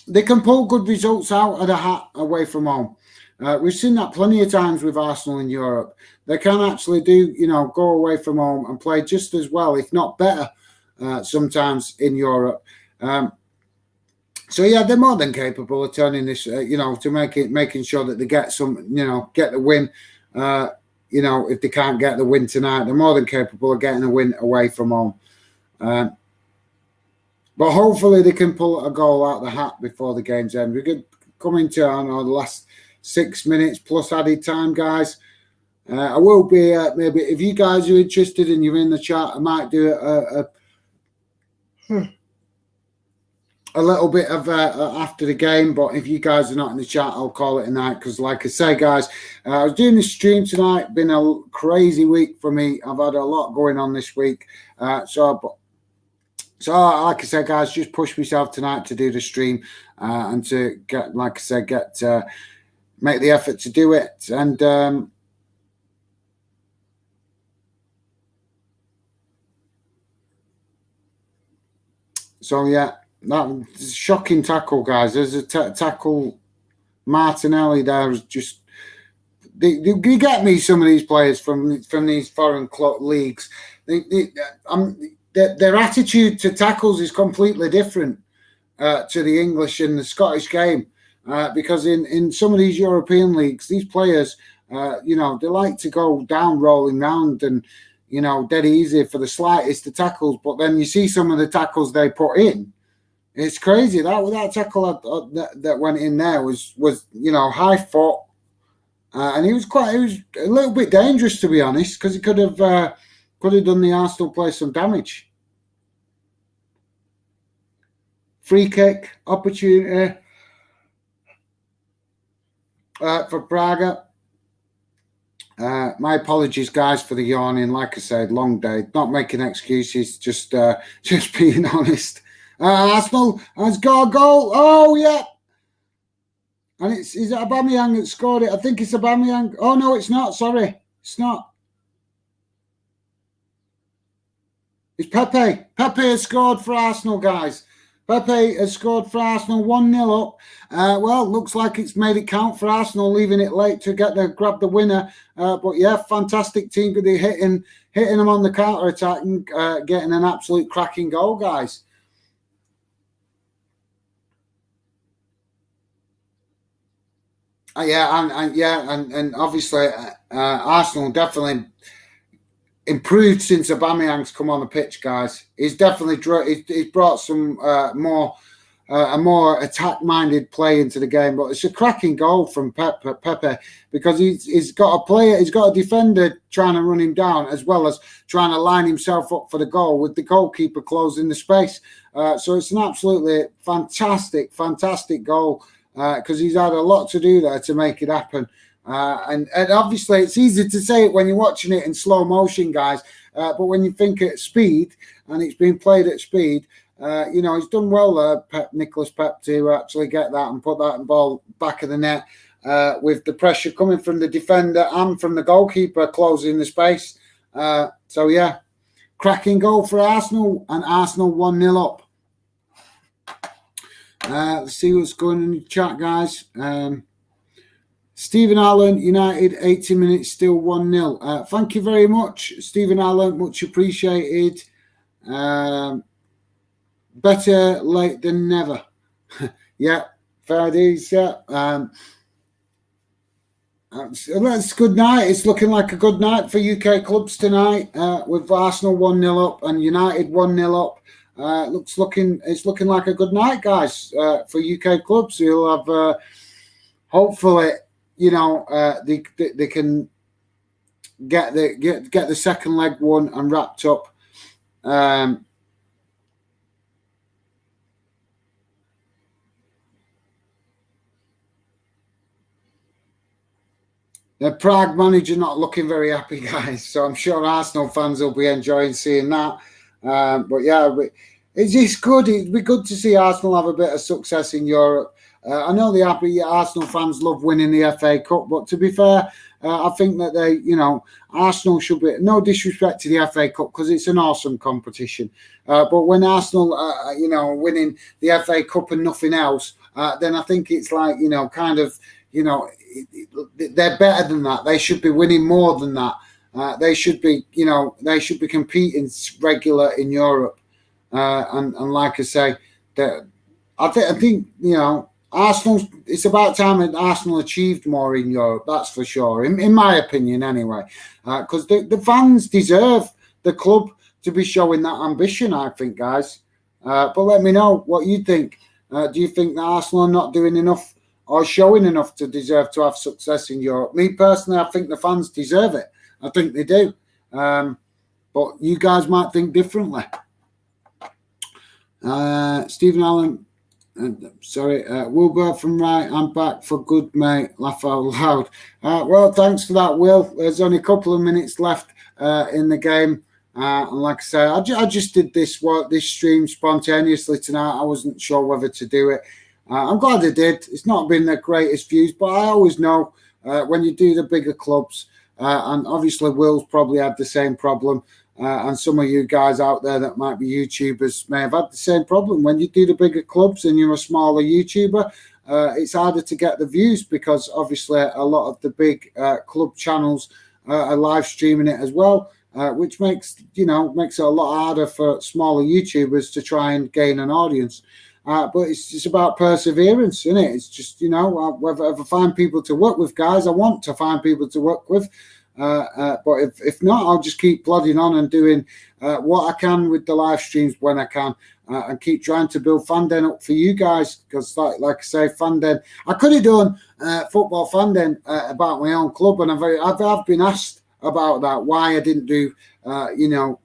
They can pull good results out of the hat away from home. We've seen that plenty of times with Arsenal in Europe. They can actually go away from home and play just as well, if not better, sometimes in Europe. So yeah, they're more than capable of turning this, to making sure that they get get the win. If they can't get the win tonight, they're more than capable of getting a win away from home. But hopefully they can pull a goal out of the hat before the game's end. We could come into the last 6 minutes plus added time, guys. I will be maybe, if you guys are interested and you're in the chat, I might do a little bit of after the game. But if you guys are not in the chat, I'll call it a night, because like I say, guys, I was doing this stream tonight. Been a crazy week for me. I've had a lot going on this week. So like I said, guys, just push myself tonight to do the stream and to get, like I said, make the effort to do it. And So yeah, that was a shocking tackle, guys. There's a tackle. Martinelli there was just. You get me some of these players from these foreign leagues. Their attitude to tackles is completely different to the English and the Scottish game, because in some of these European leagues, these players, they like to go down, rolling round, and dead easy for the slightest of tackles. But then you see some of the tackles they put in. It's crazy. That tackle that went in there was high foot. And he was a little bit dangerous, to be honest, because he could have done the Arsenal player some damage. Free kick opportunity for Braga. My apologies, guys, for the yawning. Like I said, long day. Not making excuses, just being honest. Arsenal has got a goal. Oh yeah. And is it Aubameyang that scored it? I think it's Aubameyang. Oh, no, it's not. Sorry. It's not. It's Pepe. Pepe has scored for Arsenal, guys. Pepe has scored for Arsenal, 1-0 up. Well, looks like it's made it count for Arsenal, leaving it late to grab the winner. But yeah, fantastic team. They're hitting them on the counter-attack and getting an absolute cracking goal, guys. And obviously Arsenal definitely improved since Aubameyang's come on the pitch, guys. He's definitely he's brought some a more attack-minded play into the game. But it's a cracking goal from Pepe because he's got a defender trying to run him down as well as trying to line himself up for the goal with the goalkeeper closing the space. So it's an absolutely fantastic goal. Because he's had a lot to do there to make it happen. And obviously, it's easy to say it when you're watching it in slow motion, guys. But when you think at speed, and it's been played at speed, he's done well there, Nicholas Pep, to actually get that and put that ball back of the net with the pressure coming from the defender and from the goalkeeper closing the space. So, yeah, cracking goal for Arsenal, and Arsenal 1-0 up. Let's see what's going on in the chat, guys. Stephen Allen, United, 80 minutes, still 1-0. Thank you very much, Stephen Allen. Much appreciated. Better late than never. Yeah, fair dues. Yeah. That's a good night. It's looking like a good night for UK clubs tonight, with Arsenal 1-0 up and United 1-0 up. It's looking like a good night, guys, for UK clubs. You'll have hopefully, they can get the second leg won and wrapped up. The Prague manager not looking very happy, guys. So I'm sure Arsenal fans will be enjoying seeing that. But yeah, it's good. It'd be good to see Arsenal have a bit of success in Europe. I know the Arsenal fans love winning the FA Cup, but to be fair, I think that Arsenal should be, no disrespect to the FA Cup because it's an awesome competition. But when Arsenal, winning the FA Cup and nothing else, then I think it's like, they're better than that. They should be winning more than that. They should be competing regular in Europe. And like I say, I think Arsenal. It's about time that Arsenal achieved more in Europe. That's for sure, in my opinion, anyway. Because the fans deserve the club to be showing that ambition. I think, guys. But let me know what you think. Do you think that Arsenal are not doing enough or showing enough to deserve to have success in Europe? Me personally, I think the fans deserve it. I think they do. But you guys might think differently. Stephen Allen, Wilbur from right, I'm back for good, mate. Laugh out loud. Well, thanks for that, Will. There's only a couple of minutes left in the game. And like I say, I just did this stream spontaneously tonight. I wasn't sure whether to do it. I'm glad I did. It's not been the greatest views, but I always know when you do the bigger clubs, and obviously Will's probably had the same problem. and some of you guys out there that might be YouTubers may have had the same problem. When you do the bigger clubs and you're a smaller YouTuber, it's harder to get the views because obviously a lot of the big club channels are live streaming it as well, which makes it a lot harder for smaller YouTubers to try and gain an audience. But it's just about perseverance, isn't it? It's just, whether I find people to work with, guys, I want to find people to work with. But if not, I'll just keep plodding on and doing what I can with the live streams when I can, and keep trying to build Fanden up for you guys. Because, like I say, Fanden, I could have done football Fanden about my own club, and I've been asked about that, why I didn't do,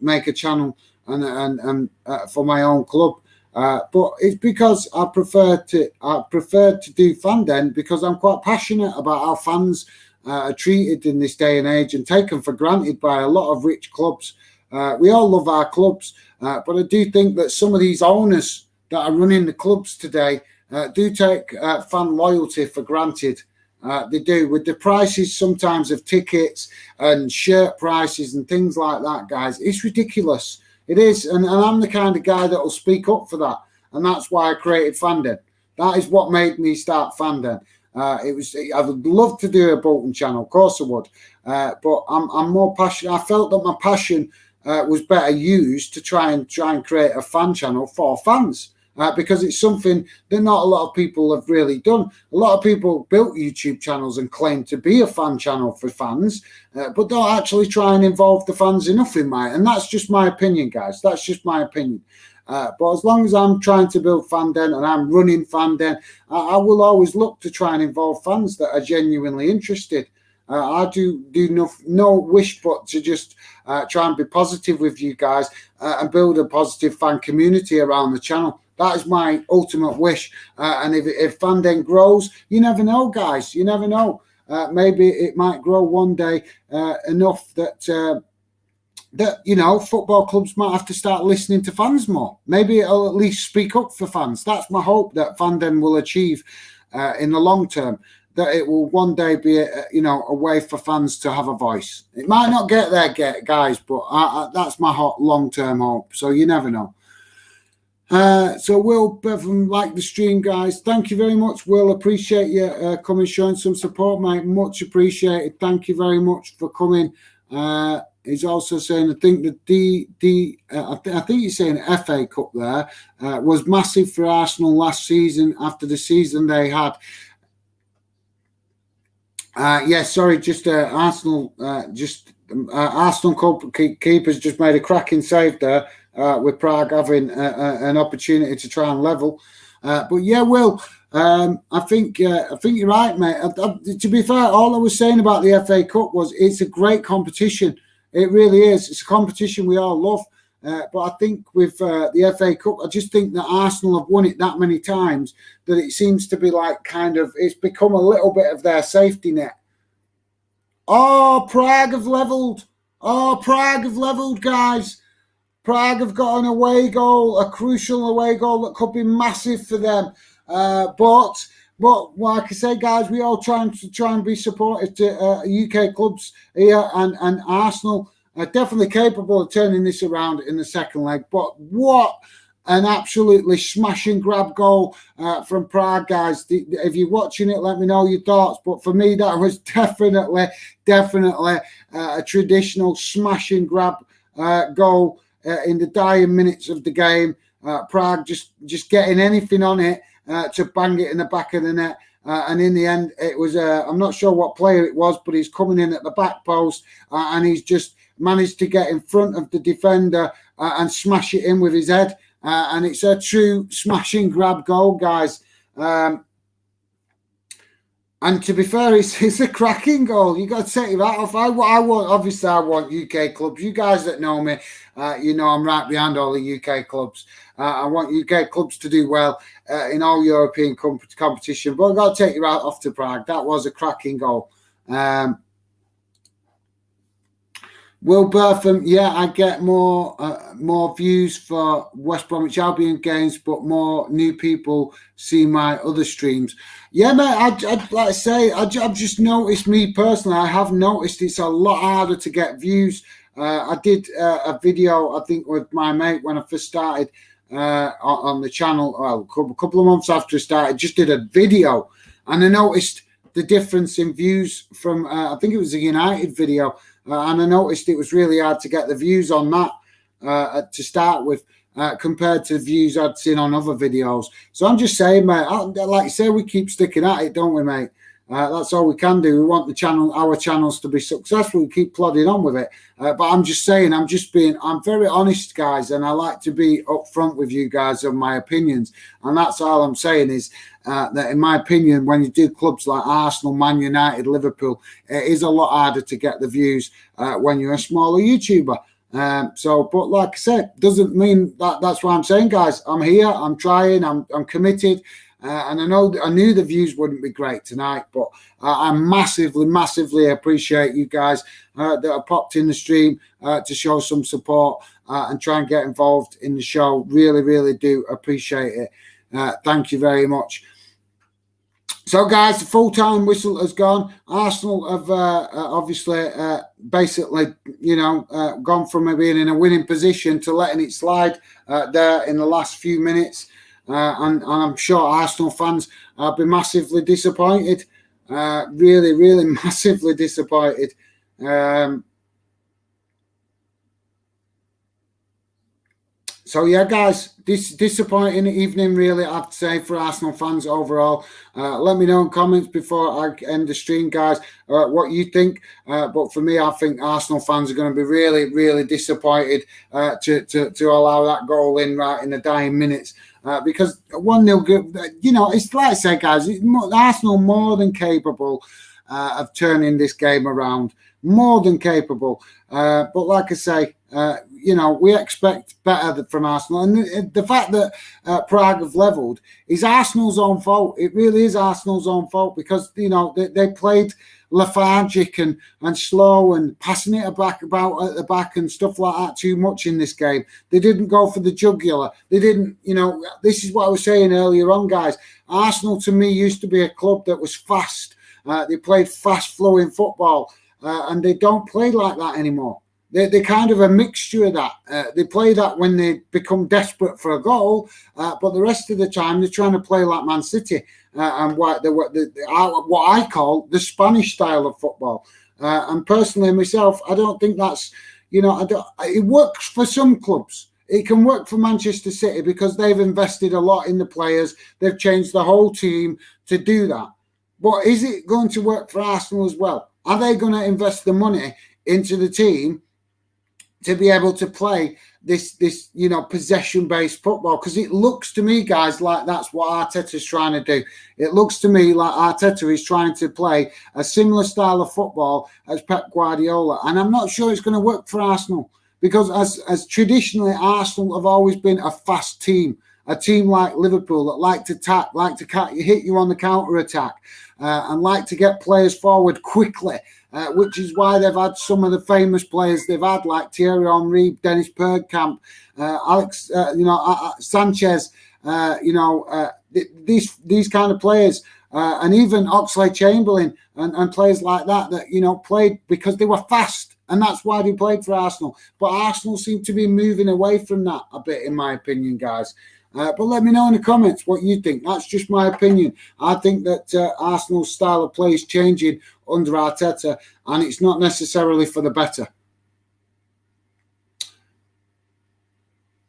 make a channel and for my own club. But it's because I prefer to do Fanden because I'm quite passionate about how fans are treated in this day and age and taken for granted by a lot of rich clubs. We all love our clubs, but I do think that some of these owners that are running the clubs today do take fan loyalty for granted. They do, with the prices sometimes of tickets and shirt prices and things like that, guys. It's ridiculous. It is, and I'm the kind of guy that will speak up for that, and that's why I created Fanden. That is what made me start Fanden. I would love to do a Bolton channel, of course I would, but I'm more passionate. I felt that my passion was better used to try and create a fan channel for fans, because it's something that not a lot of people have really done. A lot of people built YouTube channels and claim to be a fan channel for fans, but don't actually try and involve the fans enough in and that's just my opinion, guys. That's just my opinion. But as long as I'm trying to build Fanden and I'm running Fanden, I will always look to try and involve fans that are genuinely interested. I do no wish but to just try and be positive with you guys and build a positive fan community around the channel. That is my ultimate wish. And if Fanden grows, you never know, guys. You never know. Maybe it might grow one day enough that football clubs might have to start listening to fans more. Maybe it'll at least speak up for fans. That's my hope that Fanden will achieve in the long term. That it will one day be a way for fans to have a voice. It might not get there, guys, but that's my long-term hope. So you never know. So Will Bevan, like the stream, guys. Thank you very much, Will. Appreciate you coming, showing some support, mate. Much appreciated. Thank you very much for coming. He's also saying, I think the I think he's saying FA Cup there was massive for Arsenal last season after the season they had. Just Arsenal. Arsenal keepers just made a cracking save there, with Prague having an opportunity to try and level. But yeah, Will, I think you're right, mate. To be fair, all I was saying about the FA Cup was it's a great competition. It really is. It's a competition we all love. But I think with the FA Cup, I just think that Arsenal have won it that many times that it seems to be like it's become a little bit of their safety net. Oh, Prague have levelled. Guys. Prague have got an away goal, a crucial away goal that could be massive for them. But like I say, guys, we all try and be supportive to UK clubs here, and Arsenal are definitely capable of turning this around in the second leg. But what an absolutely smash and grab goal from Prague, guys. If you're watching it, let me know your thoughts. But for me, that was definitely a traditional smash and grab goal in the dying minutes of the game. Prague just getting anything on it to bang it in the back of the net. And in the end, it was, I'm not sure what player it was, but he's coming in at the back post and he's just managed to get in front of the defender and smash it in with his head. And it's a true smash and grab goal, guys. And to be fair, it's a cracking goal. You got to take that off. I want UK clubs. You guys that know me, I'm right behind all the UK clubs. I want UK clubs to do well in all European competition. But I've got to take you right off to Prague. That was a cracking goal. Will Bertham, I get more views for West Bromwich Albion games, but more new people see my other streams. Yeah, mate, I'd like to say, I've just noticed, me personally, I have noticed it's a lot harder to get views I did a video, I think, with my mate when I first started on the channel. Well, a couple of months after I started, just did a video, and I noticed the difference in views from I think it was a United video, and I noticed it was really hard to get the views on that to start with. Compared to the views I'd seen on other videos. So I'm just saying, mate, like you say, we keep sticking at it, don't we, mate? That's all we can do. We want our channels to be successful. We keep plodding on with it. But I'm just saying, I'm very honest, guys, and I like to be upfront with you guys on my opinions. And that's all I'm saying is that, in my opinion, when you do clubs like Arsenal, Man United, Liverpool, it is a lot harder to get the views when you're a smaller YouTuber. But like I said, doesn't mean that's what I'm saying, guys. I'm here, I'm trying, I'm committed, and I knew the views wouldn't be great tonight, but I massively appreciate you guys that have popped in the stream to show some support and try and get involved in the show. Really do appreciate it. Thank you very much. So, guys, the full-time whistle has gone. Arsenal have obviously basically, gone from being in a winning position to letting it slide there in the last few minutes. And I'm sure Arsenal fans have been massively disappointed. Really massively disappointed. So, yeah, guys, disappointing evening, really, I'd say, for Arsenal fans overall. Let me know in comments before I end the stream, guys, what you think. But for me, I think Arsenal fans are going to be really disappointed to allow that goal in right in the dying minutes. Because 1-0, it's like I say, guys, Arsenal more than capable of turning this game around. More than capable. But like I say, we expect better from Arsenal. And the fact that Prague have levelled is Arsenal's own fault. It really is Arsenal's own fault because, they played lethargic and slow and passing it about at the back and stuff like that too much in this game. They didn't go for the jugular. They didn't, this is what I was saying earlier on, guys. Arsenal, to me, used to be a club that was fast. They played fast-flowing football. And they don't play like that anymore. They're kind of a mixture of that. They play that when they become desperate for a goal, but the rest of the time they're trying to play like Man City and what I call the Spanish style of football. And personally, myself, I don't think that's, it works for some clubs. It can work for Manchester City because they've invested a lot in the players. They've changed the whole team to do that. But is it going to work for Arsenal as well? Are they going to invest the money into the team to be able to play this possession-based football? Because it looks to me, guys, like that's what Arteta's trying to do. It looks to me like Arteta is trying to play a similar style of football as Pep Guardiola. And I'm not sure it's going to work for Arsenal because as traditionally, Arsenal have always been a fast team. A team like Liverpool that like to hit you on the counter-attack and like to get players forward quickly, which is why they've had some of the famous players they've had, like Thierry Henry, Dennis Bergkamp, Alex, Sanchez, these kind of players, and even Oxlade-Chamberlain and players like that played because they were fast. And that's why they played for Arsenal. But Arsenal seem to be moving away from that a bit, in my opinion, guys. But let me know in the comments what you think. That's just my opinion. I think that Arsenal's style of play is changing under Arteta, and it's not necessarily for the better.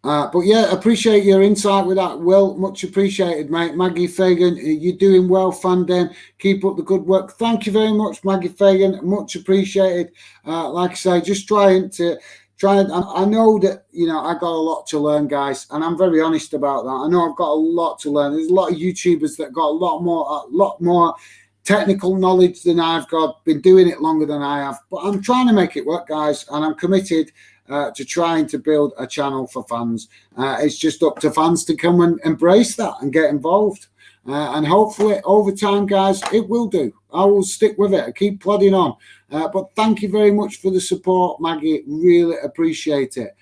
But yeah, appreciate your insight with that, Will. Much appreciated, mate. Maggie Fagan, you're doing well, Fandem. Keep up the good work. Thank you very much, Maggie Fagan. Much appreciated. Like I say, just trying. I know that I got a lot to learn, guys, and I'm very honest about that. I know I've got a lot to learn. There's a lot of YouTubers that got a lot more technical knowledge than I've got. Been doing it longer than I have, but I'm trying to make it work, guys, and I'm committed to trying to build a channel for fans. It's just up to fans to come and embrace that and get involved. And hopefully over time, guys, it will do. I will stick with it. I keep plodding on. But thank you very much for the support, Maggie. Really appreciate it.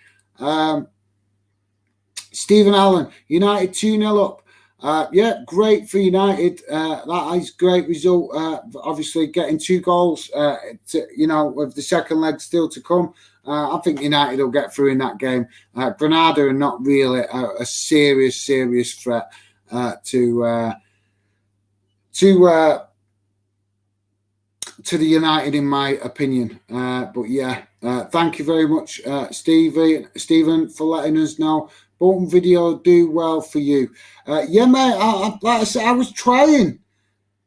Stephen Allen, United 2-0 up. Yeah, great for United. That is great result. Obviously, getting 2 goals. With the second leg still to come. I think United will get through in that game. Granada are not really a serious threat to the United, in my opinion. But yeah, thank you very much, Stephen, for letting us know. Bolton video do well for you. Yeah, mate. Like I said, I was trying.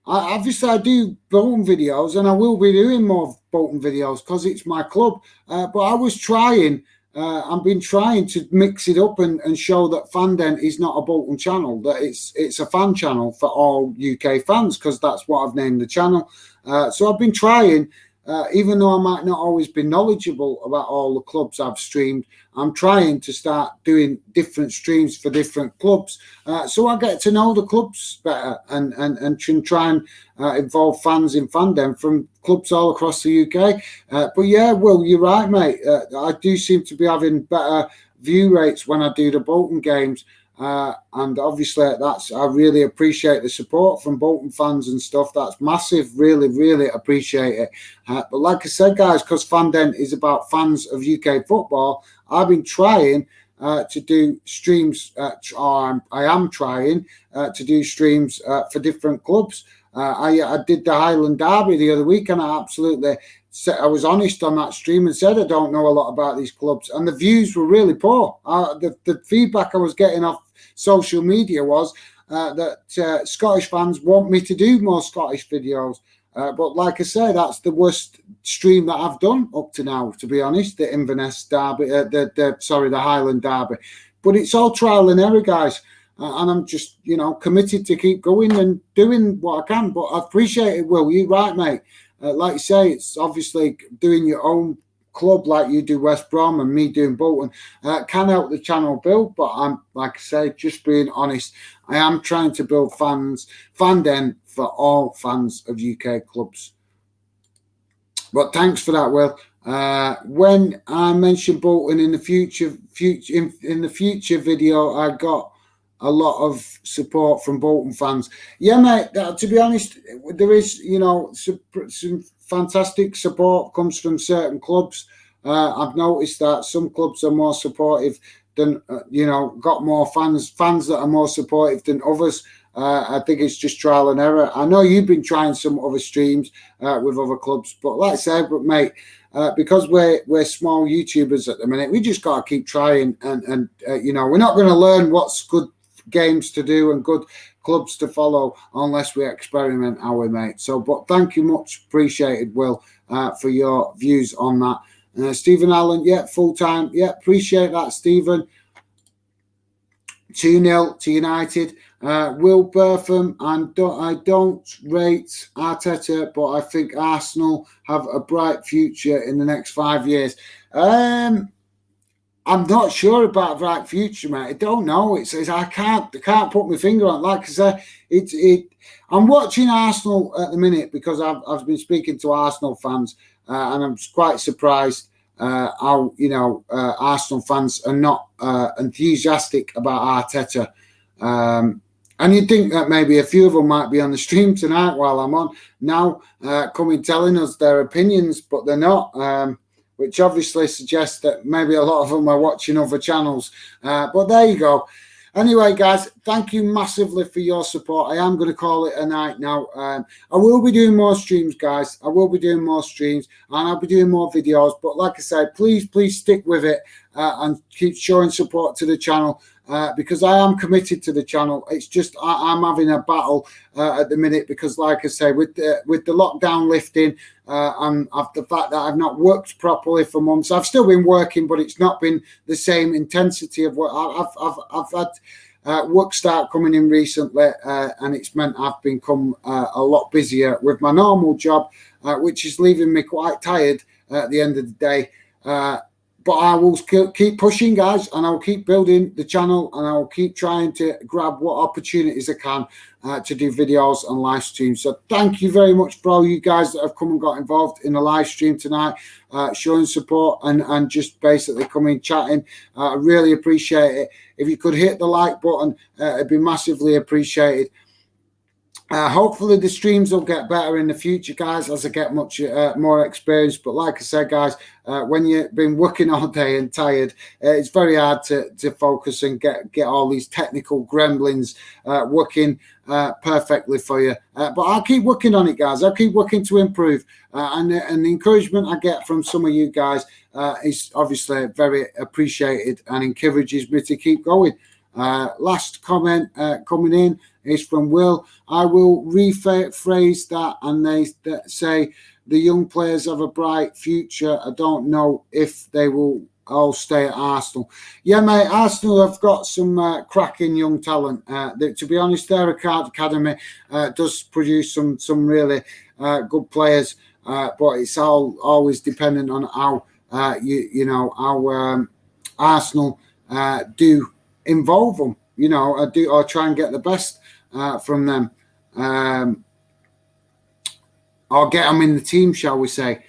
Obviously, I do Bolton videos, and I will be doing more Bolton videos because it's my club. But I was trying. I've been trying to mix it up and show that Fandent is not a Bolton channel. That it's a fan channel for all UK fans, because that's what I've named the channel. So I've been trying. Even though I might not always be knowledgeable about all the clubs I've streamed, I'm trying to start doing different streams for different clubs, so I get to know the clubs better and try and involve fans in fandom from clubs all across the UK. But yeah, Will, you're right, mate. I do seem to be having better view rates when I do the Bolton games. And obviously I really appreciate the support from Bolton fans and stuff. That's massive. Really appreciate it. But like I said, guys, because Fandent is about fans of UK football, I've been trying to do streams, or I am trying to do streams for different clubs. I did the Highland Derby the other week, and I was honest on that stream and said I don't know a lot about these clubs, and the views were really poor. The feedback I was getting off social media was that Scottish fans want me to do more Scottish videos. But like I say, that's the worst stream that I've done up to now, to be honest, the Inverness Derby, the Highland Derby. But it's all trial and error, guys. And I'm just, committed to keep going and doing what I can. But I appreciate it, Will. You're right, mate. Like you say, it's obviously doing your own club like you do West Brom and me doing Bolton can help the channel build. But I'm, like I say, just being honest, I am trying to build fandom for all fans of UK clubs. But thanks for that, Will. When I mention Bolton in the future video, I got a lot of support from Bolton fans. Yeah, mate, to be honest, there is, some fantastic support comes from certain clubs. I've noticed that some clubs are more supportive than, got more fans that are more supportive than others. I think it's just trial and error. I know you've been trying some other streams with other clubs, but like I said, mate, because we're small YouTubers at the minute, we just got to keep trying, and we're not going to learn what's good games to do and good clubs to follow unless we experiment our way, mate. So, but thank you much, appreciated, Will, for your views on that. Stephen Allen, yeah, full time, yeah, appreciate that, Stephen. 2-0 to United. Will Bertham, I don't rate Arteta, but I think Arsenal have a bright future in the next 5 years. I'm not sure about a bright future, mate. I don't know. I can't put my finger on it. Like I say, I'm watching Arsenal at the minute because I've been speaking to Arsenal fans, and I'm quite surprised how Arsenal fans are not enthusiastic about Arteta. And you'd think that maybe a few of them might be on the stream tonight while I'm on now, coming telling us their opinions, but they're not. Which obviously suggests that maybe a lot of them are watching other channels. But there you go. Anyway, guys, thank you massively for your support. I am going to call it a night now. I will be doing more streams, guys. I will be doing more streams, and I'll be doing more videos. But like I said, please stick with it and keep showing support to the channel. Because I am committed to the channel. It's just I'm having a battle at the minute because, like I say, with the lockdown lifting and the fact that I've not worked properly for months. I've still been working, but it's not been the same intensity of what I've had. Work start coming in recently, and it's meant I've become a lot busier with my normal job, which is leaving me quite tired at the end of the day. but I will keep pushing, guys, and I'll keep building the channel, and I'll keep trying to grab what opportunities I can to do videos and live streams. So thank you very much for all you guys that have come and got involved in the live stream tonight, showing support and just basically coming chatting. I really appreciate it. If you could hit the like button, it'd be massively appreciated. Hopefully the streams will get better in the future, guys, as I get much more experience. But like I said, guys, when you've been working all day and tired, it's very hard to focus and get all these technical gremlins working perfectly for you. But I'll keep working on it, guys. I'll keep working to improve. And the encouragement I get from some of you guys is obviously very appreciated and encourages me to keep going. Last comment coming in is from Will. I will rephrase that, and they say the young players have a bright future. I don't know if they will all stay at Arsenal. Yeah, mate, Arsenal have got some cracking young talent. To be honest, their academy does produce some really good players, but it's always dependent on how how Arsenal do involve them, or try and get the best from them, or get them in the team, shall we say.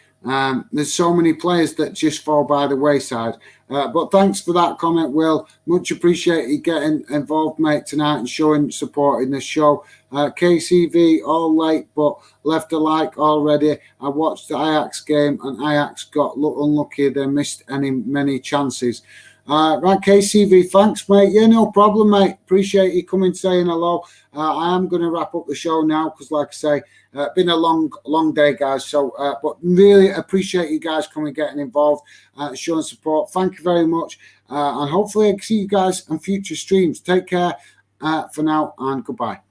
There's so many players that just fall by the wayside. But thanks for that comment, Will. Much appreciated you getting involved, mate, tonight and showing support in the show. KCV, all late, but left a like already. I watched the Ajax game, and Ajax got unlucky. They missed many chances. Right, KCV, thanks, mate. Yeah, no problem, mate. Appreciate you coming, saying hello. I am going to wrap up the show now because, like I say, been a long day, guys. So, but really appreciate you guys coming, getting involved, showing support. Thank you very much, and hopefully I can see you guys on future streams. Take care for now, and goodbye.